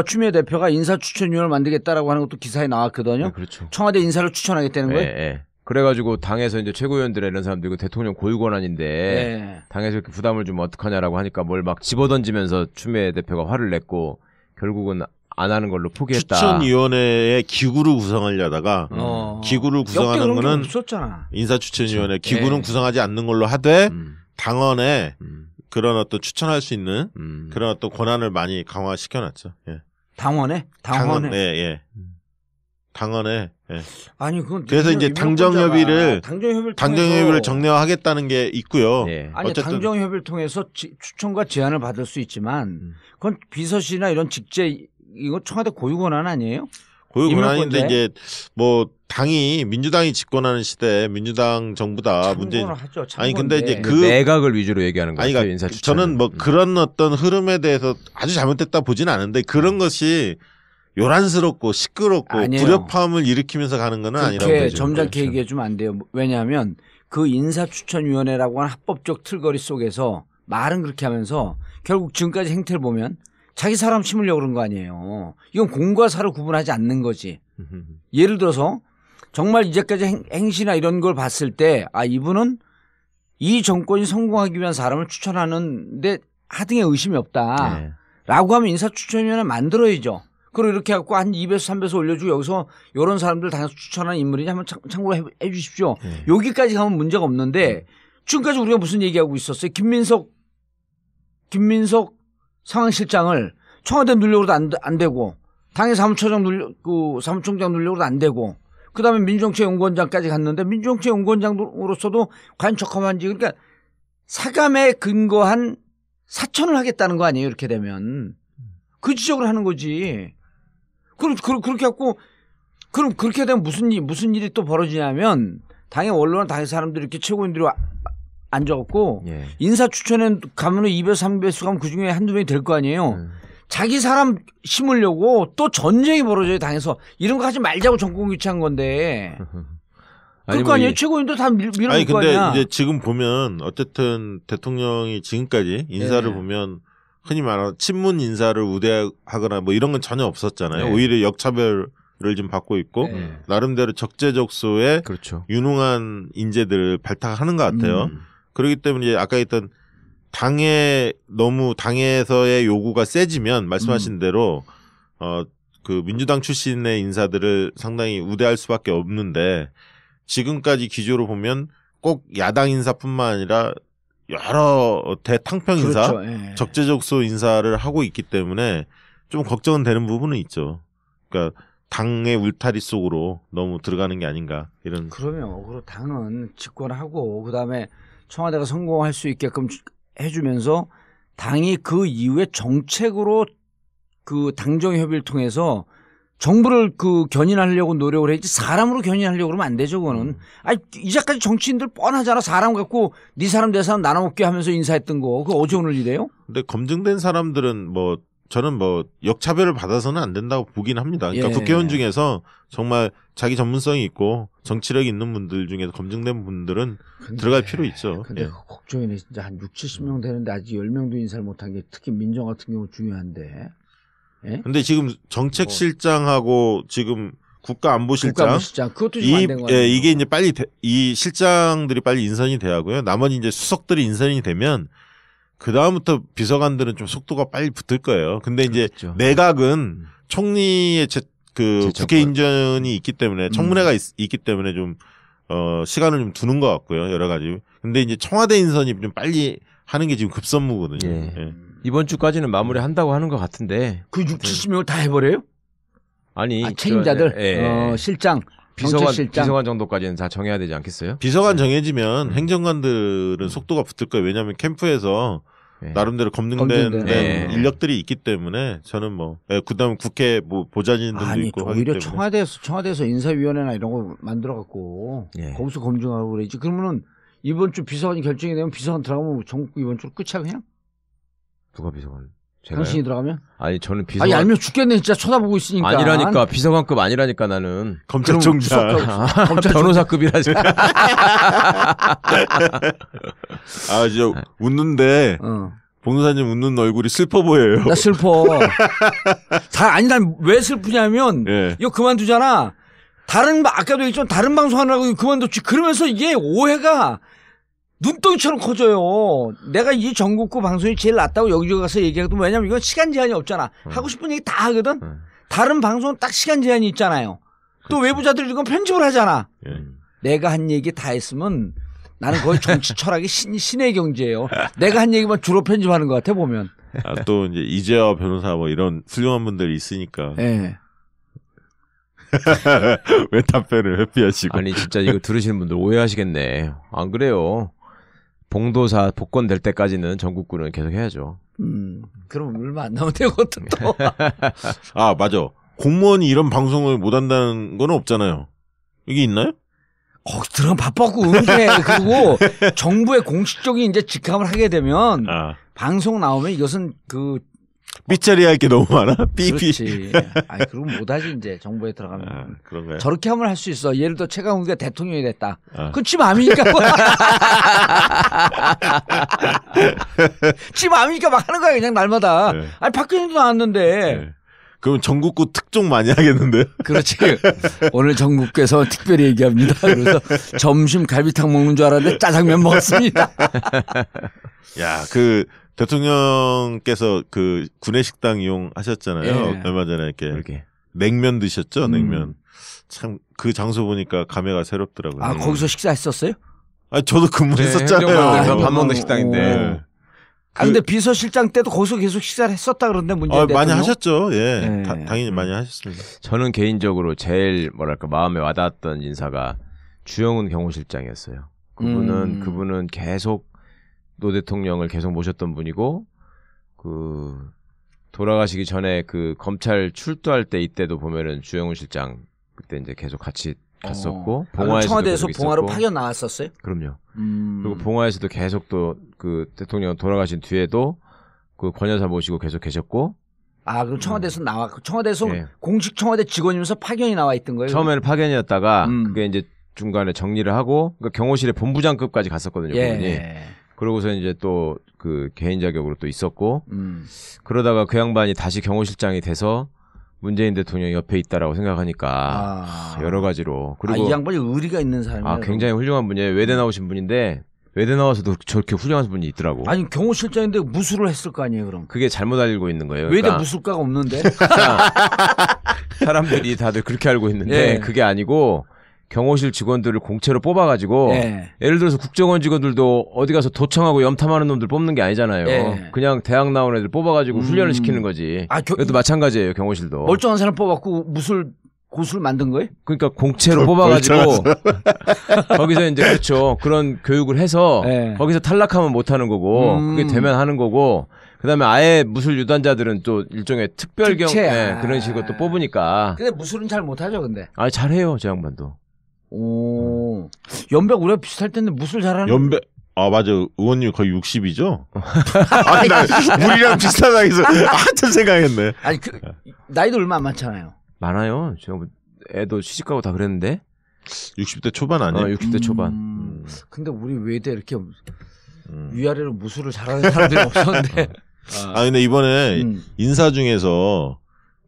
추미애 대표가 인사 추천위원회를 만들겠다라고 하는 것도 기사에 나왔거든요. 그렇죠. 청와대 인사를 추천하겠다는 거예요. 그래가지고 당에서 이제 최고위원들 이런 사람들이 대통령 고위 권한인데 당에서 이렇게 부담을 주면 어떡하냐라고 하니까 뭘 막 집어던지면서 추미애 대표가 화를 냈고 결국은 안 하는 걸로 포기했다. 추천위원회에 기구를 구성하려다가 기구를 구성하는 거는 없었잖아. 인사추천위원회 기구는 구성하지 않는 걸로 하되 당원에 그런 어떤 추천할 수 있는 그런 어떤 권한을 많이 강화시켜놨죠. 예. 당원에? 예. 당원에. 예. 아니 그건 그래서 이제 당정협의를 정례화하겠다는 게 있고요. 예. 아니 당정협의를 통해서 추천과 제안을 받을 수 있지만 그건 비서실이나 이런 직제 이거 청와대 고유 권한 아니에요? 고유 권한인데 이제 뭐 당이 민주당이 집권하는 시대에 민주당 정부다 문재인 아니 근데 이제 그 내각을 위주로 얘기하는 거예요. 그러니까 인사 추천. 저는 뭐 그런 어떤 흐름에 대해서 아주 잘못됐다 보지는 않은데 그런 것이 요란스럽고 시끄럽고 아니에요. 불협화음을 일으키면서 가는 건 아니라고 그렇게 보죠. 점잖게 그렇죠. 얘기해 주면 안 돼요. 왜냐하면 그 인사추천위원회라고 하는 합법적 틀거리 속에서 말은 그렇게 하면서 결국 지금까지 행태를 보면 자기 사람 심으려고 그런 거 아니에요. 이건 공과 사를 구분하지 않는 거지. 예를 들어서 정말 이제까지 행시나 이런 걸 봤을 때 이분은 이 정권이 성공하기 위한 사람을 추천하는데 하등의 의심이 없다. 네. 라고 하면 인사추천위원회 만들어야죠. 그리고 이렇게 해갖고 한 2배수 3배수 올려주고 여기서 이런 사람들 당에서 추천하는 인물이냐 한번 참고해 주십시오. 여기까지 가면 문제가 없는데 지금까지 우리가 무슨 얘기하고 있었어요. 김민석 상황실장을 청와대 누르려고도 안 되고 당의 사무총장 누르려고도 안 되고 그다음에 민주정치연구원장까지 갔는데 민주정치연구원장으로서도 과연 적합한지 그러니까 사감에 근거한 사천을 하겠다는 거 아니에요. 이렇게 되면 그 지적을 하는 거지. 그렇게 갖고 그럼 그렇게 되면 무슨 일이 또 벌어지냐면 당의 원로나 당의 사람들이 이렇게 최고인들이 앉아갖고 인사 추천에 가면 2배수 3배수 가면 그 중에 한두 명이 될 거 아니에요. 자기 사람 심으려고 또 전쟁이 벌어져요 당에서. 이런 거 하지 말자고 정권 교체한 건데. 그럴 거 아니에요. 최고인도 다 밀어볼 거 아니야. 아니 근데 이제 지금 보면 어쨌든 대통령이 지금까지 인사를 보면 흔히 말하는 친문 인사를 우대하거나 뭐 이런 건 전혀 없었잖아요. 오히려 역차별을 좀 받고 있고 나름대로 적재적소에 그렇죠. 유능한 인재들을 발탁하는 것 같아요. 그렇기 때문에 이제 아까 했던 당에서의 요구가 세지면 말씀하신 대로 그 민주당 출신의 인사들을 상당히 우대할 수밖에 없는데 지금까지 기조로 보면 꼭 야당 인사뿐만 아니라 여러 대탕평 인사, 그렇죠. 적재적소 인사를 하고 있기 때문에 좀 걱정은 되는 부분은 있죠. 그러니까 당의 울타리 속으로 너무 들어가는 게 아닌가 이런. 그러면 당은 집권하고 그다음에 청와대가 성공할 수 있게끔 해주면서 당이 그 이후에 정책으로 그 당정협의를 통해서 정부를 그 견인하려고 노력을 했지 사람으로 견인하려고 그러면 안 되죠. 그거는. 이제까지 정치인들 뻔하잖아. 사람 갖고 네 사람 내 사람 나눠먹게 하면서 인사했던 거. 그거 어제 오늘 일이에요? 근데 검증된 사람들은 뭐 저는 뭐 역차별을 받아서는 안 된다고 보긴 합니다. 그러니까 국회의원 중에서 정말 자기 전문성이 있고 정치력이 있는 분들 중에서 검증된 분들은 들어갈 필요 있죠. 근데 걱정이네. 진짜 한 60-70명 되는데 아직 10명도 인사를 못한 게 특히 민정 같은 경우 중요한데. 근데 지금 정책실장하고 지금 국가안보실장 그것도 좀 안 된 거예요. 이게 이제 빨리 이 실장들이 빨리 인선이 돼야 하고요. 나머지 이제 수석들이 인선이 되면 그 다음부터 비서관들은 좀 속도가 빨리 붙을 거예요. 근데 이제 내각은 총리의 국회 인전이 있기 때문에 청문회가 있기 때문에 좀 시간을 좀 두는 것 같고요. 여러 가지. 근데 이제 청와대 인선이 좀 빨리 하는 게 지금 급선무거든요. 이번 주까지는 마무리한다고 하는 것 같은데. 그 60-70명을 다 해버려요? 아니 책임자들, 실장, 비서관 정도까지는 다 정해야 되지 않겠어요? 비서관 정해지면 행정관들은 속도가 붙을 거예요. 왜냐하면 캠프에서 나름대로 검증된 인력들이 있기 때문에 저는 뭐 그다음에 국회 뭐 보좌진들도 있고 하기 오히려 때문에 청와대에서 인사위원회나 이런 거 만들어갖고 거기서 검증하고 그러지. 그러면은 이번 주 비서관이 결정이 되면 비서관 들어가면 전국 이번 주로 끝이야 그냥? 누가 비서관? 제가요? 당신이 들어가면? 아니 저는 비서관. 알면 죽겠네 진짜 쳐다보고 있으니까. 아니라니까 비서관급 아니라니까 나는. 검찰총장. 변호사급이라지. 진짜 웃는데 봉사님 웃는 얼굴이 슬퍼 보여요. 나 슬퍼. 난 왜 슬프냐면 이거 그만두잖아. 아까도 얘기했지만 다른 방송 하느라고 그만뒀지. 그러면서 이게 오해가 눈덩이처럼 커져요. 내가 이 전국구 방송이 제일 낫다고 여기저기 가서 얘기해도 왜냐면 이건 시간 제한이 없잖아. 하고 싶은 얘기 다 하거든. 다른 방송은 딱 시간 제한이 있잖아요. 또 외부자들이 이건 편집을 하잖아. 내가 한 얘기 다 했으면 나는 거의 정치 철학이 신의 경지예요. 내가 한 얘기만 주로 편집하는 것 같아 보면. 또 이제 이재화 변호사 뭐 이런 훌륭한 분들이 있으니까. 네. 왜 답변을 회피하시고. 아니 진짜 이거 들으시는 분들 오해하시겠네. 안 그래요. 봉도사 복권 될 때까지는 전국구는 계속 해야죠. 그럼 얼마 안 남았대요, 그것도 또. 아, 맞아. 공무원이 이런 방송을 못 한다는 건 없잖아요. 이게 있나요? 거기 들어가면 바빠고 응해. 그리고 정부의 공식적인 이제 직함을 하게 되면 방송 나오면 이것은 그 삐처리 할 게 너무 많아? 삐삐. 그렇지. 아니, 그럼 못하지, 이제, 정부에 들어가면. 그런가요? 저렇게 하면 할 수 있어. 예를 들어, 최강욱이가 대통령이 됐다. 그건 지 맘이니까. 지 맘이니까 막 하는 거야, 그냥 날마다. 네. 아니, 박근혜도 나왔는데. 네. 그럼 전국구 특종 많이 하겠는데요? 그렇지. 오늘 전국구에서 특별히 얘기합니다. 그래서 점심 갈비탕 먹는 줄 알았는데 짜장면 먹었습니다. 야, 대통령께서 그 구내식당 이용하셨잖아요. 예. 얼마 전에 이렇게 냉면 드셨죠? 냉면. 참 그 장소 보니까 감회가 새롭더라고요. 아, 거기서 식사했었어요? 아, 저도 근무했었잖아요. 밥 먹는 식당인데. 네. 근데 비서실장 때도 거기서 계속 식사를 했었다 그러는데 문재인 대통령. 많이 하셨죠. 예. 네. 당연히 많이 하셨습니다. 저는 개인적으로 제일 뭐랄까 마음에 와닿았던 인사가 주영훈 경호실장이었어요. 그분은 계속 노 대통령을 계속 모셨던 분이고 그 돌아가시기 전에 그 검찰 출두할 때 이때도 보면은 주영훈 실장 그때 이제 계속 같이 갔었고 봉화에서도 청와대에서 계속 봉화로 있었고. 파견 나왔었어요? 그럼요. 그리고 봉화에서도 계속 또 그 대통령 돌아가신 뒤에도 그 권 여사 모시고 계속 계셨고. 아, 그럼 청와대에서 나왔고 청와대에서 네. 공식 청와대 직원이면서 파견이 나와 있던 거예요? 처음에는 파견이었다가 그게 이제 중간에 정리를 하고 그러니까 경호실의 본부장급까지 갔었거든요. 그분이. 예. 그러고서 이제 또 그 개인 자격으로 또 있었고 그러다가 그 양반이 다시 경호실장이 돼서 문재인 대통령이 옆에 있다라고 생각하니까 여러 가지로 그리고 이 양반이 의리가 있는 사람이에요. 굉장히 훌륭한 분이에요. 외대 나오신 분인데 외대 나와서도 저렇게 훌륭한 분이 있더라고. 아니 경호실장인데 무술을 했을 거 아니에요, 그럼? 그게 잘못 알고 있는 거예요. 외대 그러니까 무술과가 없는데 사람들이 다들 그렇게 알고 있는데 그게 아니고. 경호실 직원들을 공채로 뽑아가지고 예를 들어서 국정원 직원들도 어디 가서 도청하고 염탐하는 놈들 뽑는 게 아니잖아요. 그냥 대학 나온 애들 뽑아가지고 훈련을 시키는 거지. 이것도 마찬가지예요. 경호실도. 멀쩡한 사람 뽑았고 고수를 만든 거예요? 그러니까 공채로 뽑아가지고 거기서 이제 그렇죠. 그런 교육을 해서 거기서 탈락하면 못하는 거고 그게 되면 하는 거고 그다음에 아예 무술 유단자들은 또 일종의 특별경 그런 식으로 또 뽑으니까. 근데 무술은 잘 못하죠, 근데. 잘해요, 저 양반도. 오, 연백 우리가 비슷할 텐데 무술 잘하는. 연백. 맞아. 의원님 거의 60이죠? 아니, 우리랑 비슷하다 해서 한참 생각했네. 아니, 나이도 얼마 안 많잖아요. 많아요. 제가 애도 시집가고 다 그랬는데. 60대 초반 아니에요? 60대 초반. 근데 우리 외대 이렇게 위아래로 무술을 잘하는 사람들이 없었는데. 근데 이번에 인사 중에서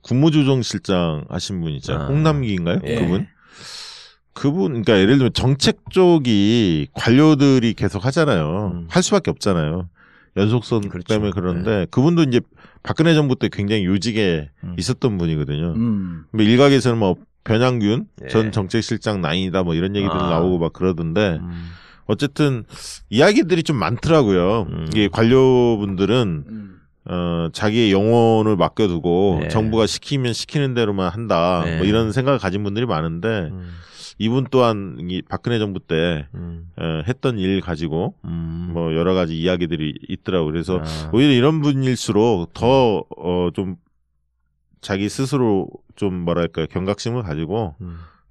국무조정실장 하신 분 있잖아요. 홍남기인가요? 그분, 그러니까 예를 들면 정책 쪽이 관료들이 계속 하잖아요. 할 수밖에 없잖아요. 연속성 때문에 그러는데 그분도 이제 박근혜 정부 때 굉장히 요직에 있었던 분이거든요. 일각에서는 뭐 변양균 전 정책실장 나인이다 뭐 이런 얘기들 나오고 막 그러던데 어쨌든 이야기들이 좀 많더라고요. 이게 관료분들은 자기의 영혼을 맡겨두고 정부가 시키면 시키는 대로만 한다 뭐 이런 생각을 가진 분들이 많은데 이분 또한 이 박근혜 정부 때 했던 일 가지고 뭐 여러 가지 이야기들이 있더라고요. 그래서 오히려 이런 분일수록 더 좀 자기 스스로 좀 뭐랄까 경각심을 가지고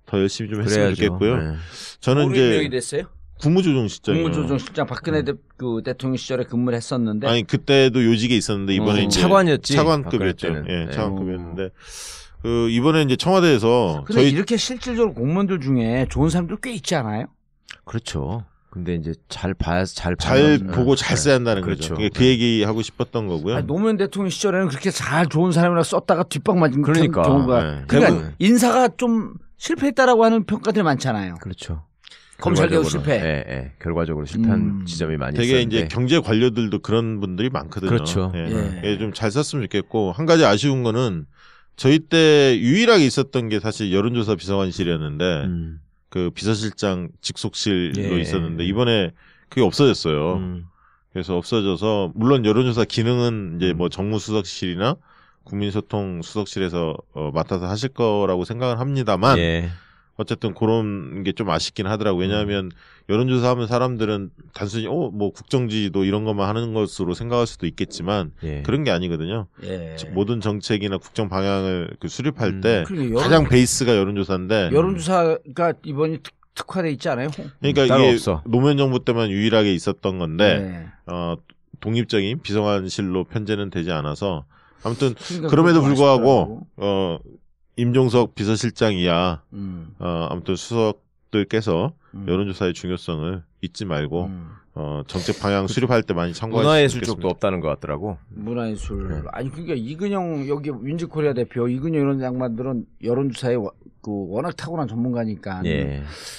더 열심히 좀 했으면 좋겠고요. 저는 이제 명이 됐어요? 국무조정실장. 국무조정실장 박근혜 그 대통령 시절에 근무를 했었는데. 아니 그때도 요직에 있었는데 이번에 이제 차관이었지. 차관급이었죠. 차관급이었는데. 이번에 이제 청와대에서 근데 이렇게 실질적으로 공무원들 중에 좋은 사람들 꽤 있지 않아요? 그렇죠. 근데 이제 잘 보고 잘 써야 한다는 그렇죠. 거죠. 그 얘기 하고 싶었던 거고요. 노무현 대통령 시절에는 그렇게 잘 좋은 사람이라 썼다가 뒷방 맞은 경우가. 그러니까 대부분. 인사가 좀 실패했다라고 하는 평가들이 많잖아요. 그렇죠. 검찰 개혁 실패. 결과적으로 실패한 지점이 많이 되게 있었는데. 이제 경제 관료들도 그런 분들이 많거든요. 그렇죠. 좀 잘 썼으면 좋겠고 한 가지 아쉬운 거는 저희 때 유일하게 있었던 게 사실 여론조사 비서관실이었는데 그 비서실장 직속실로 있었는데 이번에 그게 없어졌어요. 그래서 없어져서 물론 여론조사 기능은 이제 뭐 정무수석실이나 국민소통 수석실에서 맡아서 하실 거라고 생각을 합니다만 어쨌든 그런 게 좀 아쉽긴 하더라고요. 왜냐하면 여론조사 하면 사람들은 단순히 뭐 국정지도 이런 것만 하는 것으로 생각할 수도 있겠지만 그런 게 아니거든요. 모든 정책이나 국정 방향을 그 수립할 때 가장 베이스가 여론조사인데 여론조사가 이번이 특화돼 있지 않아요? 그러니까 이게 없어. 노무현 정부 때만 유일하게 있었던 건데 독립적인 비서관실로 편제는 되지 않아서 아무튼 그러니까 그럼에도 불구하고 임종석 비서실장이야 아무튼 수석들께서 여론조사의 중요성을 잊지 말고 정책 방향 수립할 때 많이 참고하시면 문화예술 쪽도 없다는 것 같더라고. 문화예술 아니 그러니까 이근영 여기 윈즈코리아 대표 이근영 이런 양반들은 여론조사에 그 워낙 탁월한 전문가니까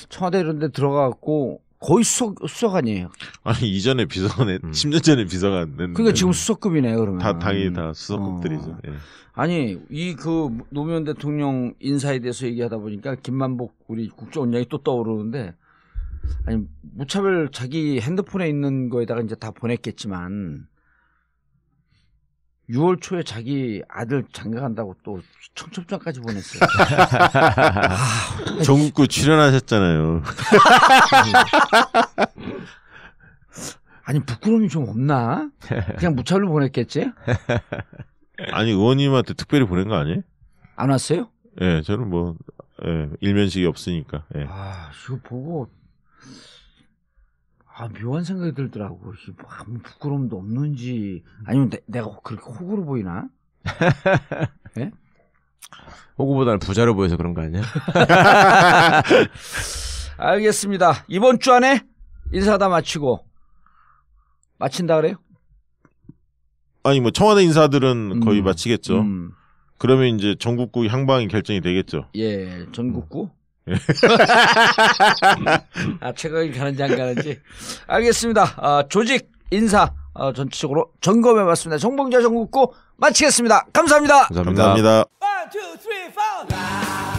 청와대 이런 데 들어가고 거의 수석 아니에요. 아니 이전에 비서관에 10년 전에 비서관 그러니까 지금 수석급이네요. 그러면 다 당연히 다 수석급들이죠. 아니 이 그 노무현 대통령 인사에 대해서 얘기하다 보니까 김만복 우리 국정원장이 또 떠오르는데 아니 무차별 자기 핸드폰에 있는 거에다가 이제 다 보냈겠지만 6월 초에 자기 아들 장가간다고 또 청첩장까지 보냈어요. 전국구 출연하셨잖아요. 아니 부끄러움이 좀 없나? 그냥 무차별로 보냈겠지? 아니 의원님한테 특별히 보낸 거 아니에요? 안 왔어요? 예, 저는 뭐 일면식이 없으니까. 아 이거 보고 묘한 생각이 들더라고. 아무 부끄러움도 없는지 아니면 내가 그렇게 호구로 보이나? 네? 호구보다는 부자로 보여서 그런 거 아니야? 알겠습니다. 이번 주 안에 인사다 마치고 마친다 그래요? 아니 뭐 청와대 인사들은 거의 마치겠죠. 그러면 이제 전국구 향방이 결정이 되겠죠. 예, 전국구. 최강이 가는지 안 가는지 알겠습니다. 조직 인사 전체적으로 점검해봤습니다. 정봉재 전국구 마치겠습니다. 감사합니다. 감사합니다. 1, 2, 3, 4.